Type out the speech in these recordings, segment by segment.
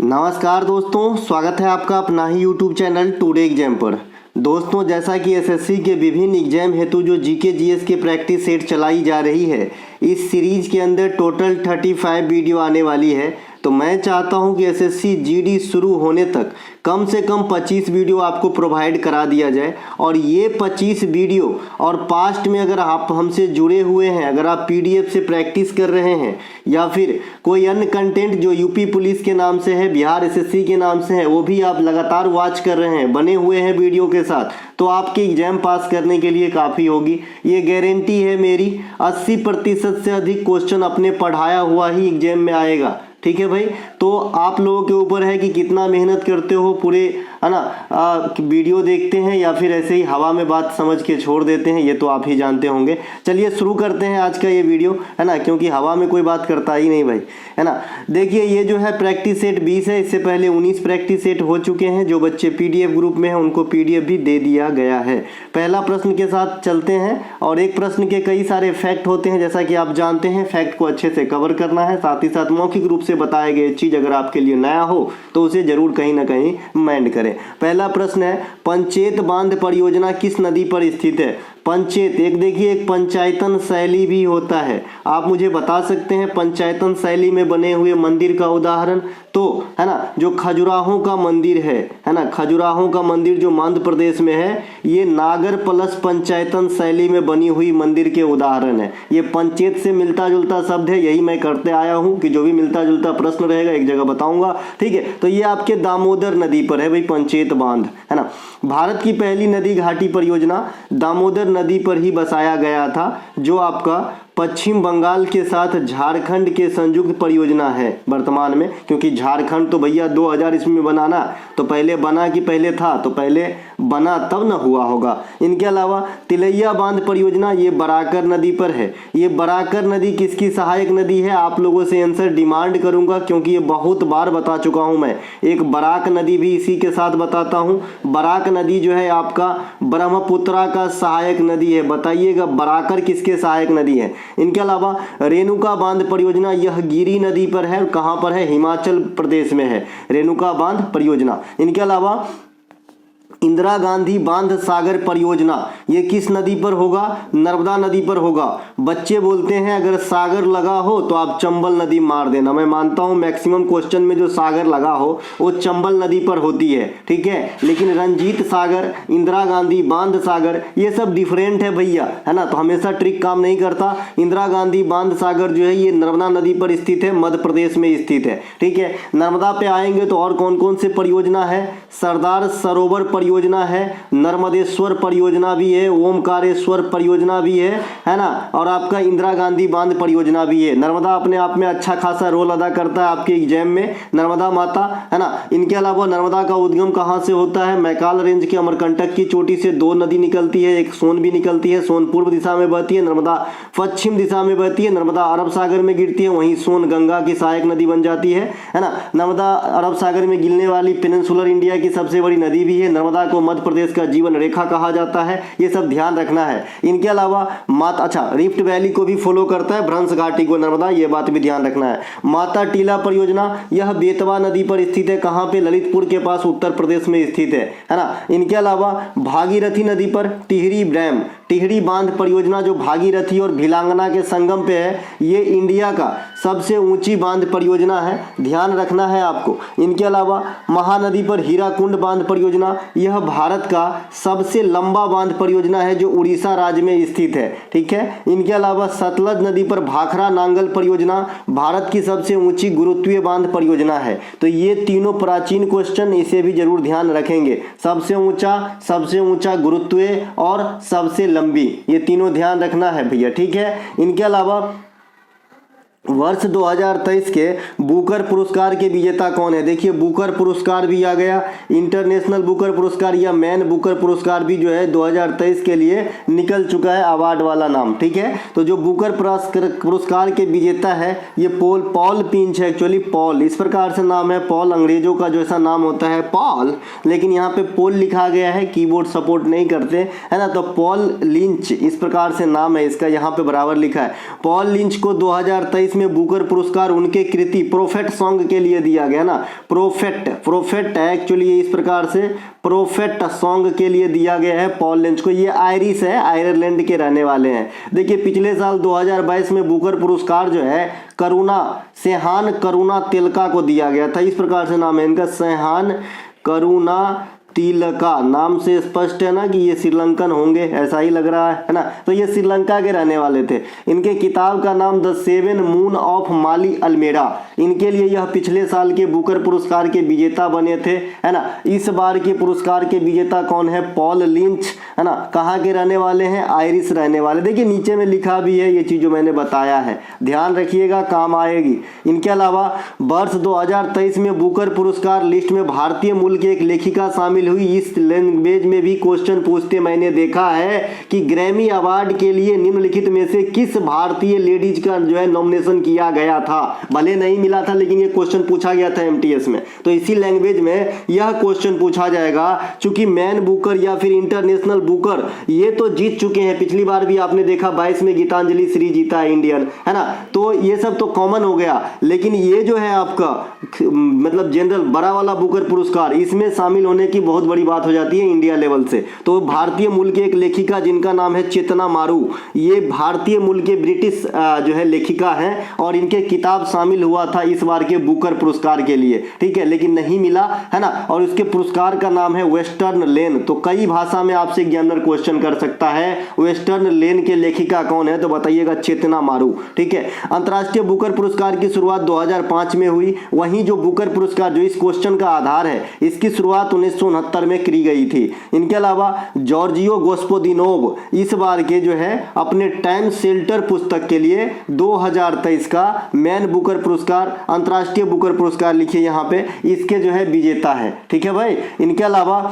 नमस्कार दोस्तों, स्वागत है आपका अपना ही यूट्यूब चैनल टुडे एग्जाम पर। दोस्तों, जैसा कि एसएससी के विभिन्न एग्जाम हेतु जो जीके जीएस की प्रैक्टिस सेट चलाई जा रही है, इस सीरीज के अंदर टोटल 35 वीडियो आने वाली है। तो मैं चाहता हूं कि एसएससी जीडी शुरू होने तक कम से कम 25 वीडियो आपको प्रोवाइड करा दिया जाए। और ये 25 वीडियो और पास्ट में अगर आप हमसे जुड़े हुए हैं, अगर आप पीडीएफ से प्रैक्टिस कर रहे हैं या फिर कोई अन्य कंटेंट जो यूपी पुलिस के नाम से है, बिहार एसएससी के नाम से है, वो भी आप लगातार वॉच कर रहे हैं, बने हुए हैं वीडियो के साथ, तो आपके एग्जाम पास करने के लिए काफ़ी होगी। ये गारंटी है मेरी। 80% से अधिक क्वेश्चन अपने पढ़ाया हुआ ही एग्जाम में आएगा। ठीक है भाई, तो आप लोगों के ऊपर है कि कितना मेहनत करते हो, पूरे है ना वीडियो देखते हैं या फिर ऐसे ही हवा में बात समझ के छोड़ देते हैं, ये तो आप ही जानते होंगे। चलिए शुरू करते हैं आज का ये वीडियो, है ना, क्योंकि हवा में कोई बात करता ही नहीं भाई, है ना। देखिए, ये जो है प्रैक्टिस सेट 20 है। इससे पहले 19 प्रैक्टिस सेट हो चुके हैं। जो बच्चे पीडीएफ ग्रुप में हैं उनको पीडीएफ भी दे दिया गया है। पहला प्रश्न के साथ चलते हैं। और एक प्रश्न के कई सारे फैक्ट होते हैं, जैसा कि आप जानते हैं। फैक्ट को अच्छे से कवर करना है, साथ ही साथ मौखिक रूप से बताए गए चीज अगर आपके लिए नया हो तो उसे जरूर कहीं ना कहीं माइंड करें। पहला प्रश्न है, पंचेत बांध परियोजना किस नदी पर स्थित है? पंचेत, एक देखिए, एक पंचायतन शैली भी होता है। आप मुझे बता सकते हैं पंचायतन शैली में बने हुए मंदिर का उदाहरण? तो है ना, जो खजुराहो का मंदिर है ना, खजुराहो का मंदिर जो मध्य प्रदेश में है, ये नागर प्लस पंचायतन शैली में बनी हुई मंदिर के उदाहरण है। ये पंचेत से मिलता जुलता शब्द है, यही मैं करते आया हूँ कि जो भी मिलता जुलता प्रश्न रहेगा एक जगह बताऊंगा। ठीक है, तो ये आपके दामोदर नदी पर है भाई पंचेत बांध, है ना। भारत की पहली नदी घाटी परियोजना दामोदर नदी पर ही बसाया गया था, जो आपका पश्चिम बंगाल के साथ झारखंड के संयुक्त परियोजना है वर्तमान में। क्योंकि झारखंड तो भैया 2000 ईस्वी में बनाना, तो पहले बना कि पहले था? तो पहले बना तब न हुआ होगा। इनके अलावा तिलैया बांध परियोजना, ये बराकर नदी पर है। ये बराकर नदी किसकी सहायक नदी है? आप लोगों से आंसर डिमांड करूंगा, क्योंकि ये बहुत बार बता चुका हूं मैं। एक बराक नदी भी इसी के साथ बताता हूं। बराक नदी जो है आपका ब्रह्मपुत्रा का सहायक नदी है। बताइएगा बराकर किसके सहायक नदी है? इनके अलावा रेणुका बांध परियोजना, यह गिरी नदी पर है। कहां पर है? हिमाचल प्रदेश में है रेणुका बांध परियोजना। इनके अलावा इंदिरा गांधी बांध सागर परियोजना, ये किस नदी पर होगा? नर्मदा नदी पर होगा। बच्चे बोलते हैं अगर सागर लगा हो तो आप चंबल नदी मार देना। मैं मानता हूं मैक्सिमम क्वेश्चन में जो सागर लगा हो वो चंबल नदी पर होती है, ठीक है। लेकिन रंजीत सागर, इंदिरा गांधी बांध सागर, ये सब डिफरेंट है भैया, है ना। तो हमेशा ट्रिक काम नहीं करता। इंदिरा गांधी बांध सागर जो है ये नर्मदा नदी पर स्थित है, मध्य प्रदेश में स्थित है, ठीक है। नर्मदा पे आएंगे तो और कौन कौन से परियोजना है? सरदार सरोवर परियोजना है, नर्मदेश्वर परियोजना भी है, ओमकारेश्वर परियोजना भी है ना। और आपका इंदिरा गांधी बांध परियोजना भी है। नर्मदा अपने आप में अच्छा खासा रोल अदा करता है आपके एग्जाम में, नर्मदा माता, है ना। इनके अलावा नर्मदा का उद्गम कहाँ से होता है? मैकाल रेंज के अमरकंटक की चोटी से दो नदी निकलती है। एक सोन भी निकलती है, सोन पूर्व दिशा में बहती है, नर्मदा पश्चिम दिशा में बहती है। नर्मदा अरब सागर में गिरती है, वहीं सोन गंगा की सहायक नदी बन जाती है ना। नर्मदा अरब सागर में गिरने वाली पेनिनसुलर इंडिया की सबसे बड़ी नदी भी है। नर्मदा को मध्य प्रदेश का जीवन रेखा कहा जाता है। ये सब ध्यान रखना है। इनके अलावा रिफ्ट वैली को भी फॉलो करता है, भ्रंश घाटी को नर्मदा, ये बात भी ध्यान रखना है। माता टीला परियोजना, यह बेतवा नदी पर स्थित है। कहां पे? ललितपुर के पास, उत्तर प्रदेश में स्थित है ना। इनके अलावा भागीरथी नदी पर टिहरी डैम, टिहरी बांध परियोजना जो भागीरथी और भिलांगना के संगम पे है, ये इंडिया का सबसे ऊंची बांध परियोजना है, ध्यान रखना है आपको। इनके अलावा महानदी पर हीराकुंड बांध परियोजना, यह भारत का सबसे लंबा बांध परियोजना है जो उड़ीसा राज्य में स्थित है, ठीक है। इनके अलावा सतलज नदी पर भाखड़ा नांगल परियोजना भारत की सबसे ऊंची गुरुत्वीय बांध परियोजना है। तो ये तीनों प्राचीन क्वेश्चन, इसे भी जरूर ध्यान रखेंगे। सबसे ऊंचा गुरुत्वीय और सबसे लंबी, ये तीनों ध्यान रखना है भैया, ठीक है। इनके अलावा वर्ष 2023 के बुकर पुरस्कार के विजेता कौन है? देखिए, बुकर पुरस्कार भी आ गया, इंटरनेशनल बुकर पुरस्कार या मैन बुकर पुरस्कार भी जो है 2023 के लिए निकल चुका है, अवार्ड वाला नाम, ठीक है। तो जो बुकर पुरस्कार के विजेता है ये पॉल पिंच है। एक्चुअली पॉल इस प्रकार से नाम है, पॉल अंग्रेजों का जैसा नाम होता है पॉल, लेकिन यहाँ पे पोल लिखा गया है, कीबोर्ड सपोर्ट नहीं करते, है ना। तो पॉल लिंच इस प्रकार से नाम है इसका, यहाँ पे बराबर लिखा है। पॉल लिंच को 2023 2023 में बुकर पुरस्कार उनके कृति प्रोफेट सॉन्ग के लिए दिया गया ना। प्रोफेट एक्चुअली इस प्रकार से प्रोफेट सॉन्ग के लिए दिया गया है पॉल लिंच को। ये आयरिश है, आयरलैंड के रहने वाले हैं। देखिए पिछले साल 2022 में बुकर पुरस्कार जो है सेहान करुणा तिलका को दिया गया था। इस प्रकार से नाम है इनका, सेहान करुणा तिलका। नाम से स्पष्ट है ना कि ये श्रीलंकन होंगे, ऐसा ही लग रहा है ना। तो ये श्रीलंका के रहने वाले थे। इनके किताब का नाम the seven moon of Maali Almeida. इनके लिए यह पिछले साल के बुकर पुरस्कार के विजेता बने थे, है ना। इस बार के पुरस्कार के विजेता कौन है? पॉल लिंच, है ना। कहाँ के रहने वाले हैं? आयरिश रहने वाले। देखिए नीचे में लिखा भी है ये चीज जो मैंने बताया है, ध्यान रखिएगा, काम आएगी। इनके अलावा वर्ष 2023 में बुकर पुरस्कार लिस्ट में भारतीय मूल की एक लेखिका शामिल हुई। इस लैंग्वेज में भी क्वेश्चन पूछते मैंने देखा है कि ग्रैमी अवार्ड के लिए निम्नलिखित में से किस भारतीय लेडीज का जो है नॉमिनेशन किया गया था। भले नहीं मिला था लेकिन ये क्वेश्चन पूछा गया था एमटीएस में, तो इसी लैंग्वेज में यह क्वेश्चन पूछा जाएगा। चूंकि मैन बुकर या फिर इंटरनेशनल बुकर ये तो जीत चुके हैं, पिछली बार भी आपने देखा 22 में गीतांजलि श्री जीता है इंडियन, है ना। तो ये सब तो कॉमन हो गया, लेकिन ये जो है आपका मतलब जनरल बड़ा वाला बुकर पुरस्कार, इसमें शामिल होने की बहुत बड़ी बात हो जाती है इंडिया लेवल से। तो भारतीय मूल के एक लेखिका जिनका नाम है चेतना मारू, ये भारतीय मूल के ब्रिटिश जो है लेखिका हैं और इनके किताब शामिल हुआ था इस बार के बुकर पुरस्कार के लिए, ठीक है, लेकिन नहीं मिला, है ना। और इसके पुरस्कार का नाम है वेस्टर्न लेन। तो कई भाषा में आपसे एग्जामिनर क्वेश्चन कर सकता है वेस्टर्न लेन के लेखिका कौन है, तो बताइएगा चेतना मारू, ठीक है। अंतर्राष्ट्रीय बुकर पुरस्कार की शुरुआत 2005 में हुई। वहीं जो बुकर पुरस्कार जो इस क्वेश्चन का आधार है, इसकी शुरुआत 1969 में की गई थी। इनके अलावा जॉर्जियो गोस्पोदिनोव इस बार के जो है अपने टाइम शेल्टर पुस्तक के लिए 2023 का मैन बुकर पुरस्कार, अंतर्राष्ट्रीय बुकर पुरस्कार लिखिए यहाँ पे, इसके जो है विजेता है, ठीक है भाई। इनके अलावा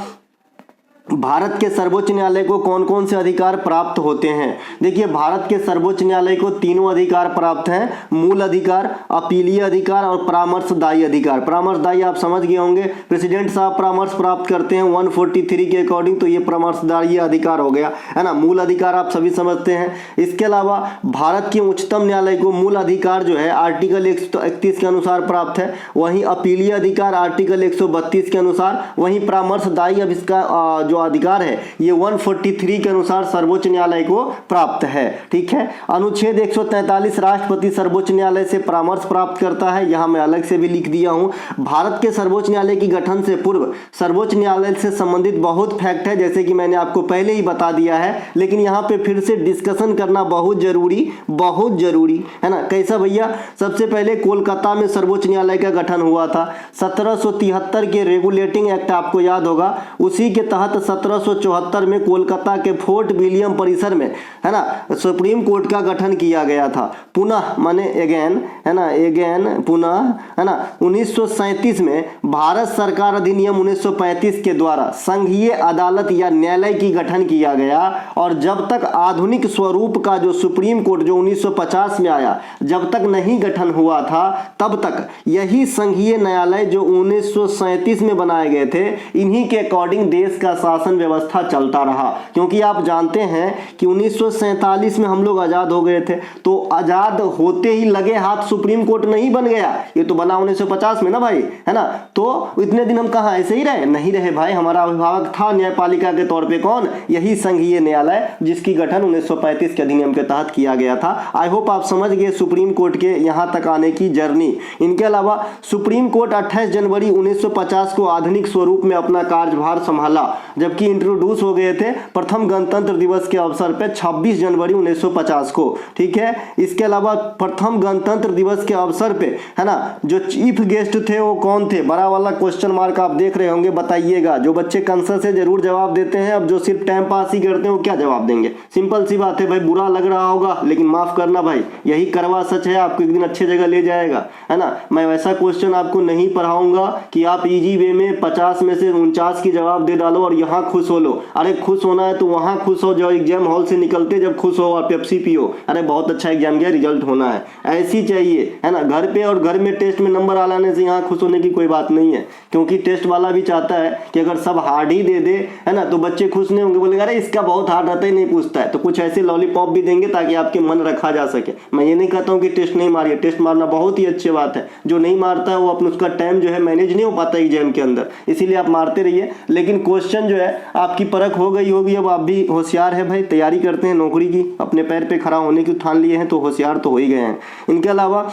भारत के सर्वोच्च न्यायालय को कौन कौन से अधिकार प्राप्त होते हैं? देखिए भारत के सर्वोच्च न्यायालय को तीनों अधिकार प्राप्त हैं, मूल अधिकार, अपीलीय अधिकार और परामर्शदायी अधिकार। परामर्शदायी आप समझ गए होंगे, प्रेसिडेंट साहब परामर्श प्राप्त करते हैं 143 के अकॉर्डिंग, तो ये परामर्शदायी अधिकार हो गया, है ना। मूल अधिकार आप सभी समझते हैं। इसके अलावा भारत के उच्चतम न्यायालय को मूल अधिकार जो है आर्टिकल 131 के अनुसार प्राप्त है, वहीं अपीलीय अधिकार आर्टिकल 132 के अनुसार, वहीं परामर्शदायी अब इसका जो अधिकार है ये 143 के अनुसार सर्वोच्च न्यायालय को प्राप्त है, ठीक है। अनुच्छेद 143 राष्ट्रपति सर्वोच्च न्यायालय से परामर्श प्राप्त करता है, यहां मैं अलग से भी लिख दिया हूं। भारत के सर्वोच्च न्यायालय की गठन से पूर्व सर्वोच्च न्यायालय से संबंधित बहुत फैक्ट है, जैसे कि मैंने आपको पहले ही बता दिया है, लेकिन यहाँ पे फिर से डिस्कशन करना बहुत जरूरी है ना। कैसा भैया? सबसे पहले कोलकाता में सर्वोच्च न्यायालय का गठन हुआ था 1773 के रेगुलेटिंग एक्ट आपको याद होगा, उसी के तहत 1774 में कोलकाता के फोर्ट विलियम परिसर में, है ना, सुप्रीम कोर्ट का गठन किया गया था। पुनः माने अगेन, है ना, अगेन पुनः, है ना। 1937 में भारत सरकार अधिनियम 1935 के द्वारा संघीय अदालत या न्यायालय की गठन किया गया, और जब तक आधुनिक स्वरूप का जो सुप्रीम कोर्ट जो 1950 में आया, जब तक नहीं गठन हुआ था तब तक यही संघीय न्यायालय जो 1937 में बनाए गए थे, इन्हीं के अकॉर्डिंग देश का शासन व्यवस्था चलता रहा। क्योंकि आप जानते हैं कि 1947 में हम लोग आजाद हो गए थे, तो आजाद होते ही लगे हाथ सुप्रीम कोर्ट नहीं बन गया, ये तो बना 1950 में ना भाई, है ना। तो इतने दिन हम कहाँ ऐसे ही रहे? नहीं रहे भाई, हमारा अभिभावक था न्यायपालिका के तौर पे कौन? यही संघीय न्यायालय, जिसकी गठन 1935 के अधिनियम के तहत किया गया था। आई होप आप समझ गए सुप्रीम कोर्ट के यहाँ तक आने की जर्नी। इनके अलावा सुप्रीम कोर्ट 28 जनवरी 1950 को आधुनिक स्वरूप में अपना कार्यभार संभाला, जबकि इंट्रोड्यूस हो गए थे प्रथम गणतंत्र दिवस के अवसर पे 26 जनवरी 1950 को, ठीक है। इसके अलावा प्रथम गणतंत्र दिवस के अवसर पे, है ना, जो चीफ गेस्ट थे वो कौन थे? बड़ा वाला क्वेश्चन मार्क आप देख रहे होंगे, बताइएगा। जो बच्चे कंसर से जरूर जवाब देते हैं, अब जो सिर्फ टाइम पास ही करते हैं वो क्या जवाब देंगे? सिंपल सी बात है भाई, बुरा लग रहा होगा लेकिन माफ करना भाई, यही करवा सच है, आपको एक दिन अच्छे जगह ले जाएगा, है ना। मैं वैसा क्वेश्चन आपको नहीं पढ़ाऊंगा कि आप इजी वे में 50 में से 49 की जवाब दे डालो और यह हाँ खुश हो लो। अरे खुश होना है तो वहाँ खुश हो जाओ, एग्जाम हॉल से निकलते जब खुश हो और पेप्सी पियो, अरे बहुत अच्छा एग्जाम गया, रिजल्ट होना है, ऐसी चाहिए, है ना। घर पे और घर में टेस्ट में नंबर आ लाने से यहाँ खुश होने की कोई बात नहीं है, क्योंकि टेस्ट वाला भी चाहता है कि अगर सब हार्ड ही दे दे, है ना, तो बच्चे खुश नहीं होंगे, बोलेंगे अरे इसका बहुत हार्ड रहता ही नहीं पूछता है। तो कुछ ऐसे लॉलीपॉप भी देंगे ताकि आपके मन रखा जा सके। मैं ये नहीं कहता हूँ कि टेस्ट नहीं मारिए, टेस्ट मारना बहुत ही अच्छी बात है। जो नहीं मारता है वो अपना उसका टाइम जो है मैनेज नहीं हो पाता एग्जाम के अंदर, इसीलिए आप मारते रहिए। लेकिन क्वेश्चन जो है आपकी परख हो गई होगी, अब आप भी होशियार है भाई, तैयारी करते हैं नौकरी की, अपने पैर पे खड़ा होने की ठान लिए हैं तो होशियार तो हो ही गए हैं। इनके अलावा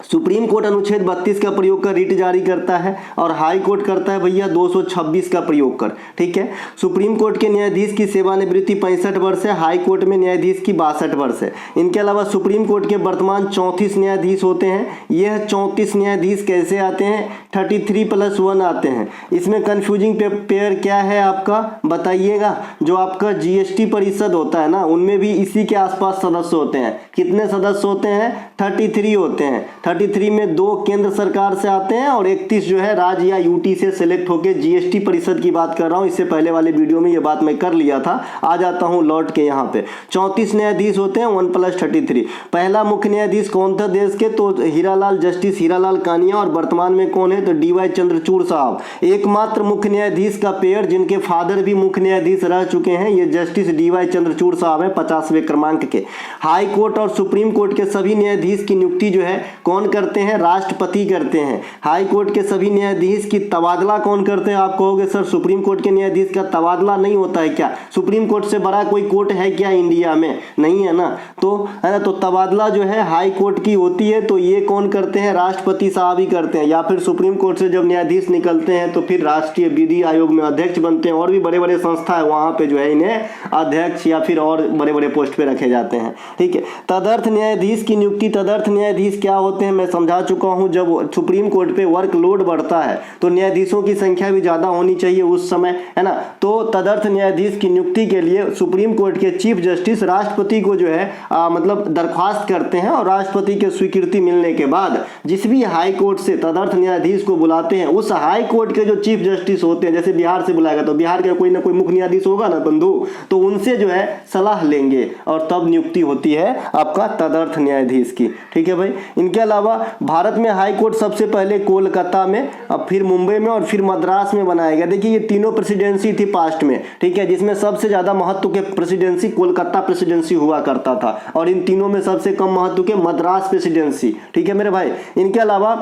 सुप्रीम कोर्ट अनुच्छेद 32 का प्रयोग कर रिट जारी करता है और हाई कोर्ट करता है भैया 226 का प्रयोग कर। ठीक है, सुप्रीम कोर्ट के न्यायाधीश की सेवानिवृत्ति 65 वर्ष है, हाई कोर्ट में न्यायाधीश की 62 वर्ष है। इनके अलावा सुप्रीम कोर्ट के वर्तमान 34 न्यायाधीश होते हैं। यह 34 न्यायाधीश कैसे आते हैं? 33+1 आते हैं। इसमें कन्फ्यूजिंग पेयर क्या है आपका बताइएगा? जो आपका जीएसटी परिषद होता है ना, उनमें भी इसी के आसपास सदस्य होते हैं। कितने सदस्य होते हैं? 33 होते हैं। 33 में 2 केंद्र सरकार से आते हैं और 31 जो है राज्य या यूटी से सिलेक्ट होकर, जीएसटी परिषद की बात कर रहा हूं, इससे पहले वाले वीडियो में ये बात मैं कर लिया था। आ जाता हूं लौट के यहाँ पे। 34 न्यायाधीश होते हैं 1+33। पहला मुख्य न्यायाधीश कौन था देश के? तो हीरालाल, जस्टिस हीरालाल कानिया। और वर्तमान में कौन है? तो डीवाई चंद्रचूड़ साहब। एकमात्र मुख्य न्यायाधीश का पेयर जिनके फादर भी मुख्य न्यायाधीश रह चुके हैं, ये जस्टिस डीवाई चंद्रचूड़ साहब है, 50वें क्रमांक के। हाई कोर्ट और सुप्रीम कोर्ट के सभी न्यायाधीश की नियुक्ति जो है कौन करते हैं? राष्ट्रपति करते हैं। हाई कोर्ट के सभी न्यायाधीश की तबादला कौन करते हैं? आप कहोगे सर सुप्रीम कोर्ट के न्यायाधीश का तबादला नहीं होता है क्या? सुप्रीम कोर्ट से बड़ा कोई कोर्ट है क्या इंडिया में? नहीं है ना, तो है ना, तो तबादला जो है हाई कोर्ट की होती है। तो ये कौन करते हैं? राष्ट्रपति साहब ही करते हैं। या फिर सुप्रीम कोर्ट से जब न्यायाधीश निकलते हैं तो फिर राष्ट्रीय विधि आयोग में अध्यक्ष बनते हैं, और भी बड़े बड़े संस्था है वहां पे जो है इन्हें अध्यक्ष या फिर और बड़े बड़े पोस्ट पे रखे जाते हैं। ठीक है, तदर्थ न्यायाधीश की नियुक्ति। तदर्थ न्यायाधीश क्या होते हैं मैं समझा चुका हूं। जब सुप्रीम कोर्ट पे वर्कलोड बढ़ता है तो न्यायाधीशों की संख्या भी ज्यादा होनी चाहिए उस समय, है ना। तो तदर्थ न्यायाधीश की नियुक्ति के लिए सुप्रीम कोर्ट के चीफ जस्टिस राष्ट्रपति को जो है मतलब दरख्वास्त करते हैं, और राष्ट्रपति के स्वीकृति मिलने के बाद जिस भी हाई कोर्ट से तदर्थ न्यायाधीश को बुलाते हैं, उस हाई कोर्ट के जो चीफ जस्टिस होते हैं, जैसे बिहार से बुलाएगा तो बिहार के कोई ना कोई मुख्य न्यायाधीश होगा ना बंधु, तो उनसे जो है सलाह लेंगे और तब नियुक्ति होती है आपका तदर्थ न्यायाधीश की। ठीक है भाई। इनके अलावा भारत में हाई कोर्ट सबसे पहले कोलकाता में, अब फिर मुंबई में और फिर मद्रास में बनाया गया। देखिए ये तीनों प्रेसिडेंसी थी पास्ट में, ठीक है, जिसमें सबसे ज्यादा महत्व के प्रेसिडेंसी कोलकाता प्रेसिडेंसी हुआ करता था, और इन तीनों में सबसे कम महत्व के मद्रास प्रेसिडेंसी। ठीक है मेरे भाई। इनके अलावा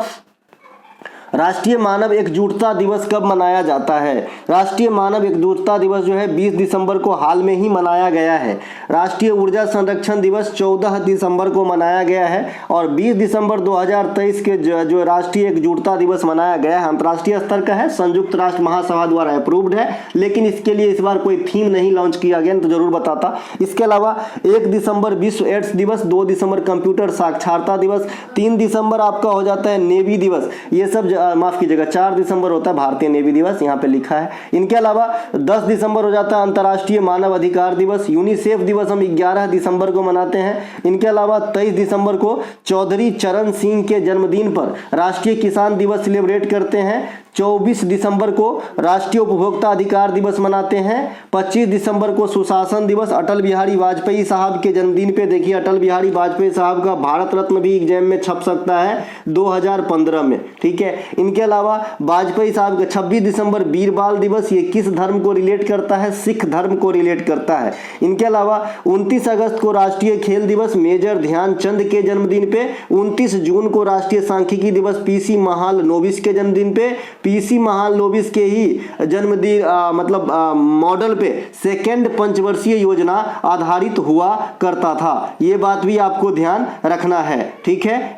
राष्ट्रीय मानव एकजुटता दिवस कब मनाया जाता है? राष्ट्रीय मानव एकजुटता दिवस जो है 20 दिसंबर को हाल में ही मनाया गया है। राष्ट्रीय ऊर्जा संरक्षण दिवस 14 दिसंबर को मनाया गया है, और 20 दिसंबर 2023 के जो राष्ट्रीय एकजुटता दिवस मनाया गया है, अंतर्राष्ट्रीय स्तर का है, संयुक्त राष्ट्र महासभा द्वारा अप्रूव्ड है, लेकिन इसके लिए इस बार कोई थीम नहीं लॉन्च किया गया, तो जरूर बताता। इसके अलावा 1 दिसंबर विश्व एड्स दिवस, 2 दिसंबर कंप्यूटर साक्षरता दिवस, 3 दिसंबर आपका हो जाता है नेवी दिवस। ये सब माफ कीजिएगा 4 दिसंबर होता है भारतीय नेवी दिवस, यहाँ पे लिखा है। इनके अलावा 10 दिसंबर हो जाता है अंतर्राष्ट्रीय मानव अधिकार दिवस। यूनिसेफ दिवस हम 11 दिसंबर को मनाते हैं। इनके अलावा 23 दिसंबर को चौधरी चरण सिंह के जन्मदिन पर राष्ट्रीय किसान दिवस सेलिब्रेट करते हैं। 24 दिसंबर को राष्ट्रीय उपभोक्ता अधिकार दिवस मनाते हैं। 25 दिसंबर को सुशासन दिवस अटल बिहारी वाजपेयी साहब के जन्मदिन पे, देखिए अटल बिहारी वाजपेयी साहब का भारत रत्न भी एग्जाम में छप सकता है 2015 में। ठीक है। इनके अलावा वाजपेयी साहब का 26 दिसंबर वीर बाल दिवस, ये किस धर्म को रिलेट करता है? सिख धर्म को रिलेट करता है। इनके अलावा 29 अगस्त को राष्ट्रीय खेल दिवस मेजर ध्यानचंद के जन्मदिन पे। 29 जून को राष्ट्रीय सांख्यिकी दिवस पीसी महालनोबिस के जन्मदिन पे। पीसी महालनोबिस के ही जन्मदिन मतलब मॉडल पे सेकेंड पंचवर्षीय योजना आधारित हुआ करता था। ये बात भी आपको ध्यान रखना है। ठीक है।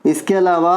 इसके अलावा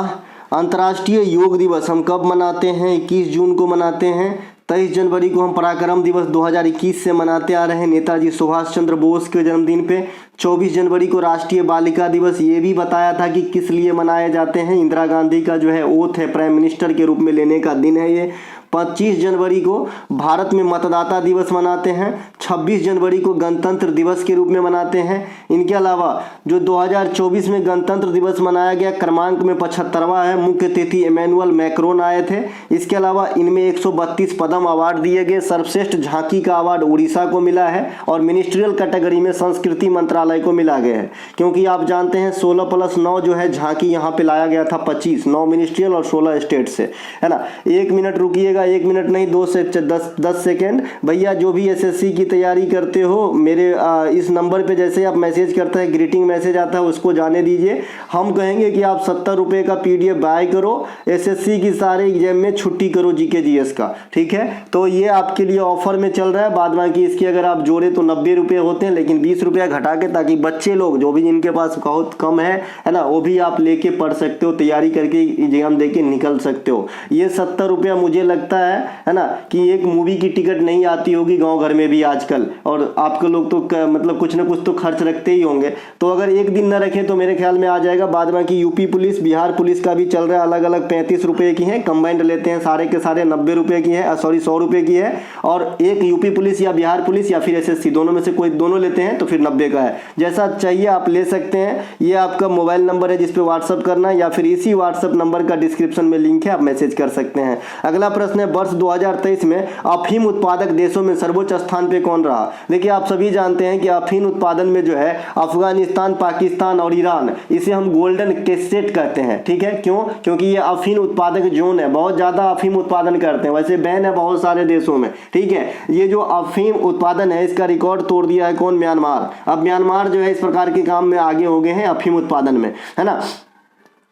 अंतर्राष्ट्रीय योग दिवस हम कब मनाते हैं? 21 जून को मनाते हैं। 23 जनवरी को हम पराक्रम दिवस 2021 से मनाते आ रहे हैं नेताजी सुभाष चंद्र बोस के जन्मदिन पे। 24 जनवरी को राष्ट्रीय बालिका दिवस, ये भी बताया था कि किस लिए मनाए जाते हैं। इंदिरा गांधी का जो है ओथ है प्राइम मिनिस्टर के रूप में लेने का दिन है ये। 25 जनवरी को भारत में मतदाता दिवस मनाते हैं, 26 जनवरी को गणतंत्र दिवस के रूप में मनाते हैं। इनके अलावा जो 2024 में गणतंत्र दिवस मनाया गया क्रमांक में 75वां है, मुख्य अतिथि इमैनुअल मैक्रोन आए थे। इसके अलावा इनमें 132 पद्म अवार्ड दिए गए। सर्वश्रेष्ठ झांकी का अवार्ड उड़ीसा को मिला है और मिनिस्ट्रियल कैटेगरी में संस्कृति मंत्रालय को मिला गया है, क्योंकि आप जानते हैं 16+9 जो है झांकी यहाँ पे लाया गया था 25, 9 मिनिस्ट्रियल और 16 स्टेट से, है ना। 1 मिनट रुकिएगा, 1 मिनट नहीं 2 से 10 सेकेंड। भैया जो भी एसएससी की तैयारी करते हो मेरे इस नंबर पे जैसे आप मैसेज करता है, ग्रीटिंग मैसेज आता है, उसको जाने दीजिए। हम कहेंगे कि आप 70 रुपये का PDF बाय करो, एसएससी की सारे एग्जाम में छुट्टी करो जीके जीएस का, ठीक है। तो ये आपके लिए ऑफर में चल रहा है। बाद बाकी इसकी अगर आप जोड़े तो 90 रुपये होते हैं, लेकिन 20 रुपया घटा के, ताकि बच्चे लोग जो भी जिनके पास बहुत कम है ना, वो भी आप लेके पढ़ सकते हो, तैयारी करके एग्जाम दे के निकल सकते हो। ये 70 रुपया मुझे लगता है ना, कि एक मूवी की टिकट नहीं आती होगी गाँव घर में भी आजकल, और आपके लोग तो मतलब कुछ ना कुछ तो खर्च रखते ही होंगे। तो अगर एक दिन ना रखें तो मेरे ख्याल में आ जाएगा। बाद बाकी यूपी पुलिस, बिहार पुलिस का भी चल रहा है, अलग अलग 35 रुपये की है, कंबाइंड लेते हैं सारे के सारे 90 रुपये की है, सॉरी 100 रुपये की है। और एक यूपी पुलिस या बिहार पुलिस या फिर एसएससी, दोनों में से कोई दोनों लेते हैं तो फिर 90 का है। जैसा चाहिए आप ले सकते हैं। ये आपका मोबाइल नंबर है जिस पे व्हाट्सअप करना है, या फिर इसी व्हाट्सअप नंबर का डिस्क्रिप्शन में लिंक है, आप मैसेज कर सकते हैं। अगला प्रश्न है, वर्ष 2023 में अफीम उत्पादक देशों में सर्वोच्च स्थान पे कौन रहा। देखिए आप सभी जानते हैं कि अफीम उत्पादन में जो है अफगानिस्तान, पाकिस्तान और ईरान, इसे हम गोल्डन कैसेट कहते हैं, ठीक है। क्यों? क्योंकि ये अफीम उत्पादक जोन है, बहुत ज्यादा अफीम उत्पादन करते हैं। वैसे बैन है बहुत सारे देशों में, ठीक है। ये जो अफीम उत्पादन है इसका रिकॉर्ड तोड़ दिया है कौन? म्यांमार। अब म्यांमार जो है इस प्रकार के काम में आगे हो गए हैं अफीम उत्पादन में, है ना।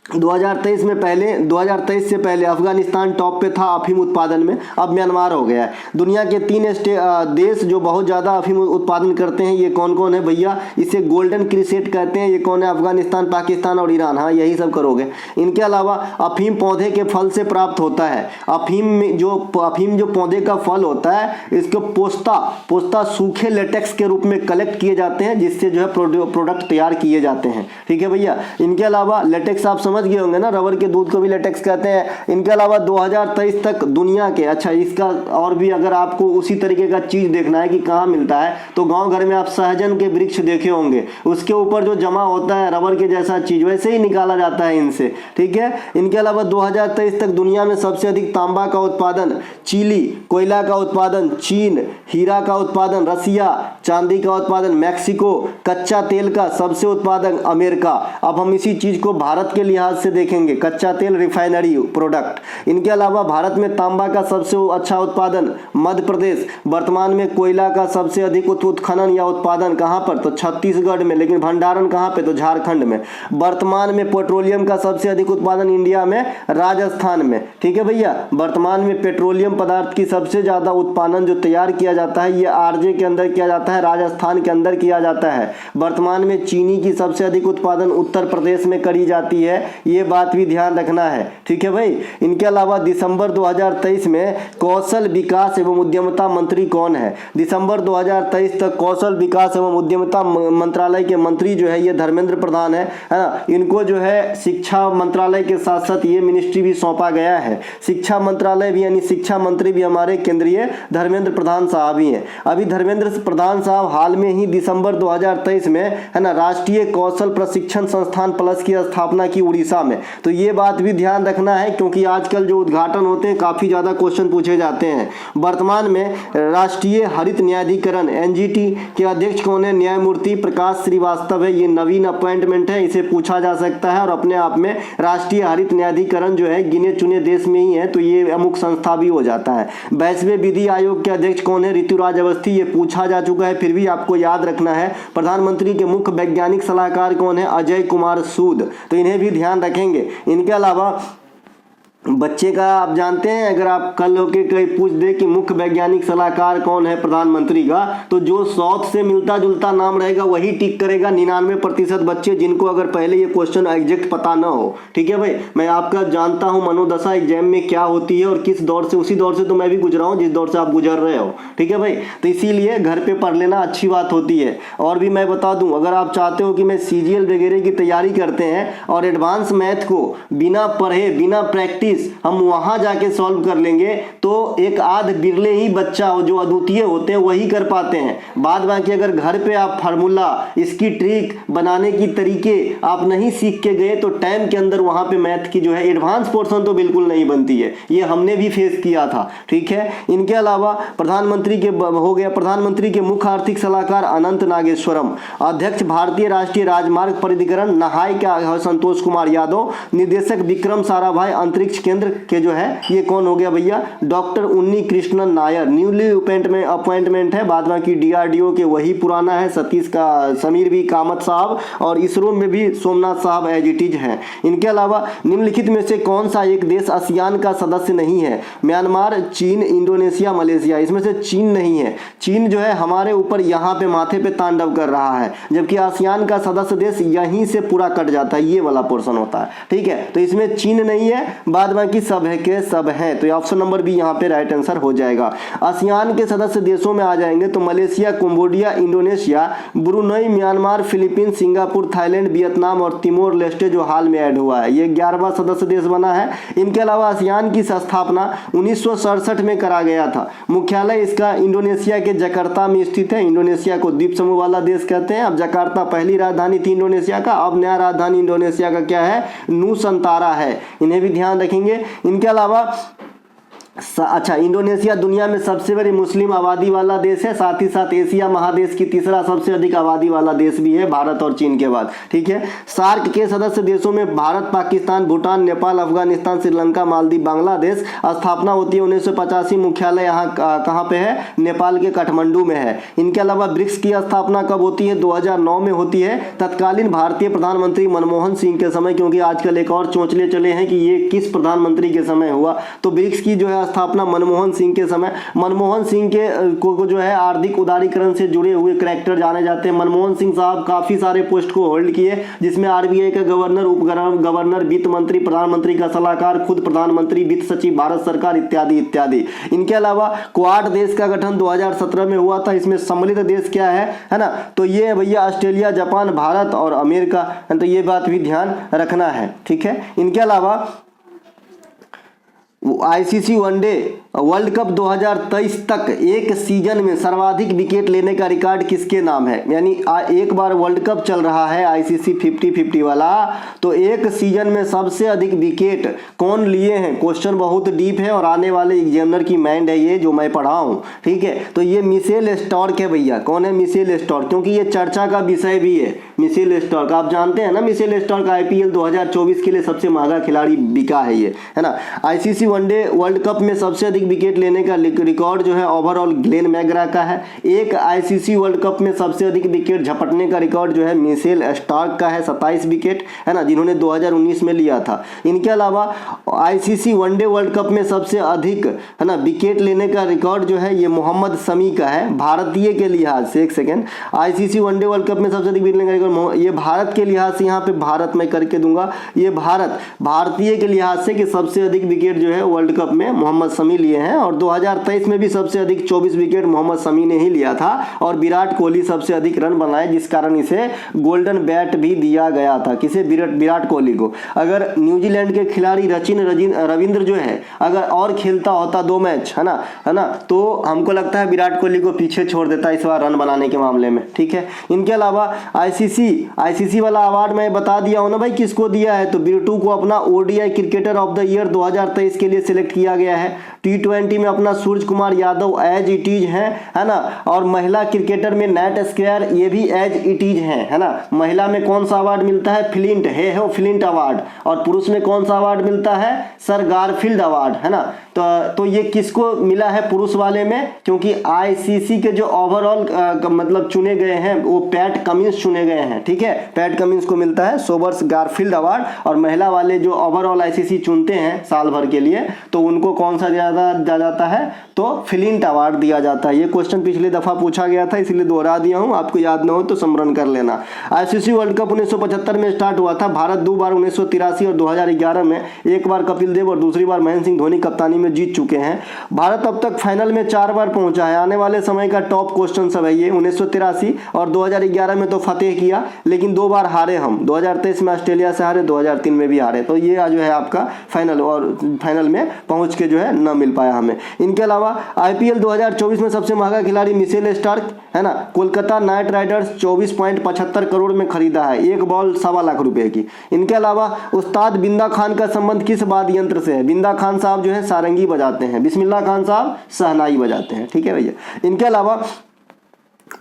2023 से पहले अफगानिस्तान टॉप पे था अफीम उत्पादन में, अब म्यांमार हो गया है। दुनिया के 3 देश जो बहुत ज़्यादा अफीम उत्पादन करते हैं, ये कौन कौन है भैया? इसे गोल्डन क्रिसेट कहते हैं। ये कौन है? अफगानिस्तान, पाकिस्तान और ईरान। हाँ, यही सब करोगे। इनके अलावा अफीम पौधे के फल से प्राप्त होता है। अफीम जो पौधे का फल होता है, इसको पोस्ता सूखे लेटेक्स के रूप में कलेक्ट किए जाते हैं, जिससे जो है प्रोडक्ट तैयार किए जाते हैं, ठीक है भैया। इनके अलावा लेटेक्स आप समझ गए होंगे ना, रबर के दूध को भी लेटेक्स कहते हैं। इनके अलावा 2023 तक दुनिया के, अच्छा इसका और भी अगर आपको उसी तरीके का चीज देखना है कि कहाँ मिलता है, तो गांव घर में आप सहजन के वृक्ष देखे होंगे, उसके ऊपर जो जमा होता है रबर के जैसा चीज, वैसे ही निकाला जाता है इनसे, ठीक है। इनके अलावा 2023 तक दुनिया में सबसे अधिक तांबा का उत्पादन चिली, कोयला का उत्पादन चीन, हीरा का उत्पादन रसिया, चांदी का उत्पादन मैक्सिको, कच्चा तेल का सबसे उत्पादन अमेरिका। अब हम इसी चीज को भारत के लिहाज से देखेंगे, कच्चा तेल रिफाइनरी प्रोडक्ट। इनके अलावा भारत में तांबा का सबसे अच्छा उत्पादन मध्य प्रदेश। वर्तमान में कोयला का सबसे अधिक उत्खनन या उत्पादन कहां पर? तो छत्तीसगढ़ में, लेकिन भंडारण कहां पे? तो झारखंड में। वर्तमान में पेट्रोलियम का सबसे अधिक उत्पादन इंडिया में राजस्थान में, ठीक है भैया। वर्तमान में पेट्रोलियम पदार्थ की सबसे ज्यादा उत्पादन जो तैयार किया जाता है, ये आरजे के अंदर किया जाता है, राजस्थान के अंदर किया जाता है। वर्तमान में चीनी की सबसे अधिक उत्पादन उत्तर प्रदेश में करी जाती है, ये बात भी ध्यान रखना है, ठीक है भाई। इनके अलावा दिसंबर 2023 में कौशल विकास एवं उद्यमिता मंत्री कौन है? दिसंबर 2023 तक कौशल विकास एवं उद्यमिता मंत्रालय के मंत्री जो है ये धर्मेंद्र प्रधान है ना। इनको जो है शिक्षा मंत्रालय के साथ साथ ये मिनिस्ट्री भी सौंपा गया है। शिक्षा मंत्रालय भी यानी शिक्षा मंत्री भी हमारे केंद्रीय धर्मेंद्र प्रधान साहब ही हैं। अभी धर्मेंद्र प्रधान साहब हाल में ही दिसंबर 2023 में, है ना, राष्ट्रीय कौशल प्रशिक्षण संस्थान प्लस की स्थापना की उड़ीसा में। तो ये बात भी ध्यान रखना है, क्योंकि आजकल जो उद्घाटन होते हैं काफी ज्यादा क्वेश्चन पूछे जाते हैं। वर्तमान में राष्ट्रीय हरित न्यायाधिकरण एनजीटी के अध्यक्ष कौन है? न्यायमूर्ति प्रकाश श्रीवास्तव है। ये नवीन अपॉइंटमेंट है, इसे पूछा जा सकता है। और अपने आप में राष्ट्रीय हरित न्यायाधिकरण जो है गिने चुने देश में ही है, तो ये अमुक संस्था भी हो जाता है। 22वें विधि आयोग के अध्यक्ष कौन है? ऋतुराज अवस्थी। ये पूछा जा चुका है, फिर भी आपको याद रखना है। प्रधानमंत्री के मुख्य वैज्ञानिक सलाहकार कौन है? अजय कुमार सूद। तो इन्हें भी ध्यान रखेंगे। इनके अलावा बच्चे का आप जानते हैं, अगर आप कल होके कहीं पूछ दे कि मुख्य वैज्ञानिक सलाहकार कौन है प्रधानमंत्री का, तो जो साउथ से मिलता जुलता नाम रहेगा वही टिक करेगा। 99% बच्चे जिनको अगर पहले ये क्वेश्चन एग्जैक्ट पता ना हो, ठीक है भाई। मैं आपका जानता हूं मनोदशा एग्जाम में क्या होती है और किस दौर से, उसी दौर से तो मैं भी गुजरा हूं जिस दौर से आप गुजर रहे हो, ठीक है भाई। तो इसीलिए घर पे पढ़ लेना अच्छी बात होती है। और भी मैं बता दूं, अगर आप चाहते हो कि मैं CGL वगैरह की तैयारी करते हैं और एडवांस मैथ को बिना पढ़े बिना प्रैक्टिस प्रैक्टिस हम वहां जाके सॉल्व कर लेंगे तो एक आध बिरले ही बच्चा जो अद्वितीय होते हैं वही कर पाते हैं। बाद बाकी अगर घर पे आप फार्मूला, इसकी ट्रिक बनाने की तरीके आप नहीं सीख के गए तो टाइम के अंदर वहां पे मैथ की जो है एडवांस पोर्शन तो बिल्कुल नहीं बनती है। ये हमने भी फेस किया था, ठीक है। इनके अलावा प्रधानमंत्री के मुख्य आर्थिक सलाहकार अनंत नागेश्वरम, अध्यक्ष भारतीय राष्ट्रीय राजमार्ग प्राधिकरण नहाई के संतोष कुमार यादव, निदेशक विक्रम साराभाई अंतरिक्ष केंद्र के जो है ये कौन हो गया भैया, डॉक्टर उन्नी कृष्णन नायर, न्यूली अपॉइंटमेंट है। बाद बाकी डीआरडीओ के वही पुराना है, समीर भी कामत साहब, और इसरो में भी सोमनाथ साहब एज इट इज हैं। इनके अलावा निम्नलिखित में से कौन सा एक देश आसियान का सदस्य नहीं है, म्यांमार, चीन, इंडोनेशिया, मलेशिया। इसमें से चीन नहीं है। चीन जो है हमारे ऊपर यहाँ पे माथे पे तांडव कर रहा है, जबकि आसियान का सदस्य देश यहीं से पूरा कट जाता है, ये वाला पोर्शन होता है, ठीक है। तो इसमें चीन नहीं है, बाद बाकी सब है के सब हैं। तो ऑप्शन नंबर बी यहाँ पे राइट आंसर हो जाएगा। आसियान के सदस्य देशों में आ जाएंगे तो Malaysia, Cambodia, Indonesia, Brunei, Myanmar, Philippines, Singapore, Thailand, Vietnam और तिमोर लेस्टे जो हाल में ऐड हुआ है, ये 11वां सदस्य देश बना है। इनके अलावा आसियान की स्थापना 1967 में करा गया था। मुख्यालय इसका इंडोनेशिया के जकार्ता में स्थित है। इंडोनेशिया को द्वीप समूह वाला देश कहते हैं। अब जकार्ता पहली राजधानी थी इंडोनेशिया का, अब नया राजधानी इंडोनेशिया का क्या है, नूसंतारा है। इन्हें भी ध्यान रखेंगे। इनके अलावा अच्छा, इंडोनेशिया दुनिया में सबसे बड़ी मुस्लिम आबादी वाला देश है, साथ ही साथ एशिया महादेश की तीसरा सबसे अधिक आबादी वाला देश भी है, भारत और चीन के बाद, ठीक है। सार्क के सदस्य देशों में भारत, पाकिस्तान, भूटान, नेपाल, अफगानिस्तान, श्रीलंका, मालदीव, बांग्लादेश। स्थापना होती है 1985। मुख्यालय यहाँ कहाँ पे है, नेपाल के काठमांडू में है। इनके अलावा ब्रिक्स की स्थापना कब होती है, 2009 में होती है, तत्कालीन भारतीय प्रधानमंत्री मनमोहन सिंह के समय, क्योंकि आजकल एक और चोंचले चले हैं कि ये किस प्रधानमंत्री के समय हुआ। तो ब्रिक्स की जो है स्थापना मनमोहन सिंह के समय, मनमोहन सिंह के को जो है आर्थिक उदारीकरण से जुड़े हुए कैरेक्टर जाने जाते हैं। मनमोहन सिंह साहब काफी सारे पोस्ट को होल्ड किए, जिसमें आरबीआई का गवर्नर, उप गवर्नर, वित्त मंत्री, प्रधानमंत्री का सलाहकार, खुद प्रधानमंत्री, वित्त सचिव, भारत सरकार इत्यादि इत्यादि। इनके अलावा क्वाड देश का गठन 2017 में हुआ था। इसमें सम्मिलित देश क्या है ना, तो ये भैया ऑस्ट्रेलिया, जापान, भारत और अमेरिका, तो ये बात भी ध्यान रखना है, ठीक है। इनके अलावा आईसीसी वनडे वर्ल्ड कप 2023 तक एक सीजन में सर्वाधिक विकेट लेने का रिकॉर्ड किसके नाम है। यानी एक बार वर्ल्ड कप चल रहा है आईसीसी 50-50 वाला, तो एक सीजन में सबसे अधिक विकेट कौन लिए हैं। क्वेश्चन बहुत डीप है और आने वाले एग्जामिनर की माइंड है ये जो मैं पढ़ा हूँ, ठीक है। तो ये मिशेल स्टार्क है भैया। कौन है मिशेल स्टार्क, क्योंकि ये चर्चा का विषय भी है। मिशेल स्टार्क आप जानते हैं ना, मिशेल स्टार्क आईपीएल 2024 के लिए सबसे महंगा खिलाड़ी बिका है ये, है ना। आईसीसी वनडे वर्ल्ड कप में सबसे अधिक विकेट लेने का रिकॉर्ड जो है ओवरऑल ग्लेन मैग्रा का है। एक आईसीसी वर्ल्ड कप में सबसे अधिक विकेट झपटने का रिकॉर्ड जो है मिशेल स्टार्क का है, 27 विकेट, है ना, जिन्होंने 2019 में लिया था। इनके अलावा आईसीसी वनडे वर्ल्ड कप में सबसे अधिक, है ना, विकेट लेने का रिकॉर्ड जो है ये मोहम्मद शमी का है। भारतीय के लिहाज से, एक second, ICC one day world cup में सबसे अधिक विकेट लेने का रिकॉर्ड ये भारत के लिहाज से, यहाँ पे भारत मैं करके दूंगा, ये भारतीय के लिहाज से कि सबसे अधिक विकेट जो है वर्ल्ड कप में मोहम्मद शमी लिए हैं। और 2023 में भी सबसे अधिक 24 विकेट मोहम्मद शमी ने ही लिया था। और विराट कोहली सबसे अधिक रन बनाए, जिस कारण इसे गोल्डन बैट भी दिया गया था। किसे, विराट कोहली को। अगर न्यूजीलैंड के खिलाड़ी रविंद्र जो है अगर और खेलता होता 2 मैच, है ना, तो हमको लगता है विराट कोहली को पीछे छोड़ देता इस बार रन बनाने के मामले में, ठीक है। इनके अलावा आईसीसी वाला अवार्ड मैं बता दिया हूं ना भाई किसको दिया है, तो बिरटू को अपना ODI cricketer of the year 2023 के लिए सिलेक्ट किया गया है। T20 में अपना Suryakumar Yadav as it is है ना। और महिला क्रिकेटर में नेट स्क्वायर, ये भी एज इट इज है ना। महिला में कौन सा अवार्ड मिलता है, फ्लिंट अवार्ड। और पुरुष में कौन सा अवार्ड मिलता है, सर गारफील्ड अवार्ड, है ना। तो ये किसको मिला है पुरुष वाले में, क्योंकि आईसीसी के जो ओवरऑल मतलब चुने गए हैं वो पैट कमिंस चुने गए हैं, ठीक है। पैट कमिंस को मिलता है सोबर्स गारफील्ड अवार्ड। और महिला वाले जो ओवरऑल आईसीसी चुनते हैं साल भर के लिए, तो उनको कौन सा ज्यादा दिया जाता है? तो फ्लिंट अवार्ड दिया जाता है। ये क्वेश्चन पिछली दफा पूछा गया था, इसलिए दोहरा दिया हूं, आपको याद ना हो तो स्मरण कर लेना। आईसीसी वर्ल्ड कप 1975 में स्टार्ट हुआ था। भारत 2 बार 1983 और 2011 में, एक बार कपिल देव और दूसरी बार महेंद्र सिंह धोनी कप्तानी में जीत चुके हैं। भारत अब तक फाइनल में 4 बार पहुंचा है। आने वाले समय का टॉप क्वेश्चन सब है ये। 1983 और 2011 में तो फतेह किया, लेकिन 2 बार हारे हम। 2023 में ऑस्ट्रेलिया से हारे, 2003 में भी हारे। तो ये जो है आपका फाइनल, और फाइनल में पहुंच के जो है न मिल पाया हमें। इनके अलावा आईपीएल 2024 में सबसे महंगा खिलाड़ी मिशेल स्टार्क है ना, कोलकाता नाइट राइडर्स 24.75 करोड़ में खरीदा है, एक बॉल 1.25 लाख रुपए की। इनके अलावा उस्ताद बिंदा खान का संबंध किस वाद्य यंत्र से है? बिंदा खान साहब जो है सारंगी बजाते हैं, बिस्मिल्लाह खान साहब शहनाई बजाते हैं। ठीक है भैया। इनके अलावा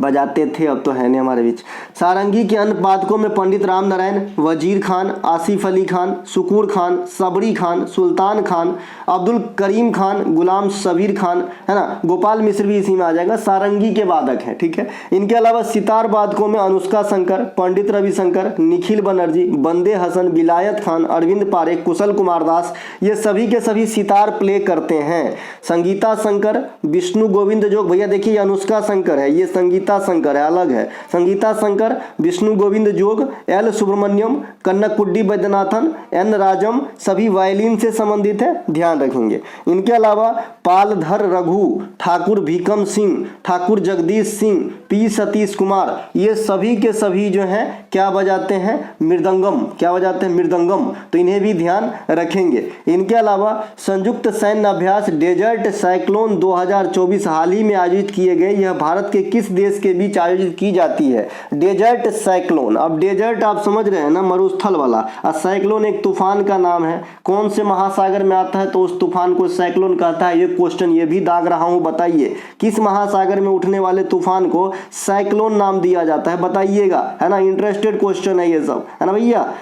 बजाते थे, अब तो है नहीं हमारे बीच। सारंगी के अन्य वादकों में पंडित राम नारायण, वजीर खान, आसिफ अली खान, सुकूर खान, सबरी खान, सुल्तान खान, अब्दुल करीम खान, गुलाम सबीर खान, है ना, गोपाल मिश्र भी इसी में आ जाएगा, सारंगी के वादक हैं। ठीक है। इनके अलावा सितार वादकों में अनुष्का शंकर, पंडित रविशंकर, निखिल बनर्जी, बंदे हसन, विलायत खान, अरविंद पारेख, कुशल कुमार दास, ये सभी के सभी सितार प्ले करते हैं। संगीता शंकर, विष्णु गोविंद जोग, भैया देखिए अनुष्का शंकर है, ये संगीता शंकर है, अलग है। संगीता शंकर, विष्णु गोविंद जोग, एल सुब्रमण्यम, कन्नकुड्डी वैद्यनाथन, एन राजम, सभी वायलिन से संबंधित है, ध्यान रखेंगे। इनके अलावा पालधर रघु, ठाकुर भीकम सिंह, ठाकुर जगदीश सिंह, पी सतीश कुमार, ये सभी के सभी जो हैं क्या बजाते हैं? मृदंगम। क्या बजाते हैं? मृदंगम। तो इन्हें भी ध्यान रखेंगे। इनके अलावा संयुक्त सैन्य अभ्यास डेजर्ट साइक्लोन 2024 हाल ही में आयोजित किए गए। यह भारत के किस देश के बीच आयोजित की जाती है? Desert cyclone. अब डेजर्ट आप समझ रहे हैं ना, मरुस्थल वाला, और साइक्लोन एक तूफान का नाम है। कौन से महासागर में आता है तो उस तूफान को साइक्लोन कहता है? ये क्वेश्चन ये भी दाग रहा हूं, बताइए किस महासागर में उठने वाले तूफान को साइक्लोन नाम दिया जाता है? बताइएगा, है ना, इंटरेस्टेड क्वेश्चन है ये सब, है ना भैया।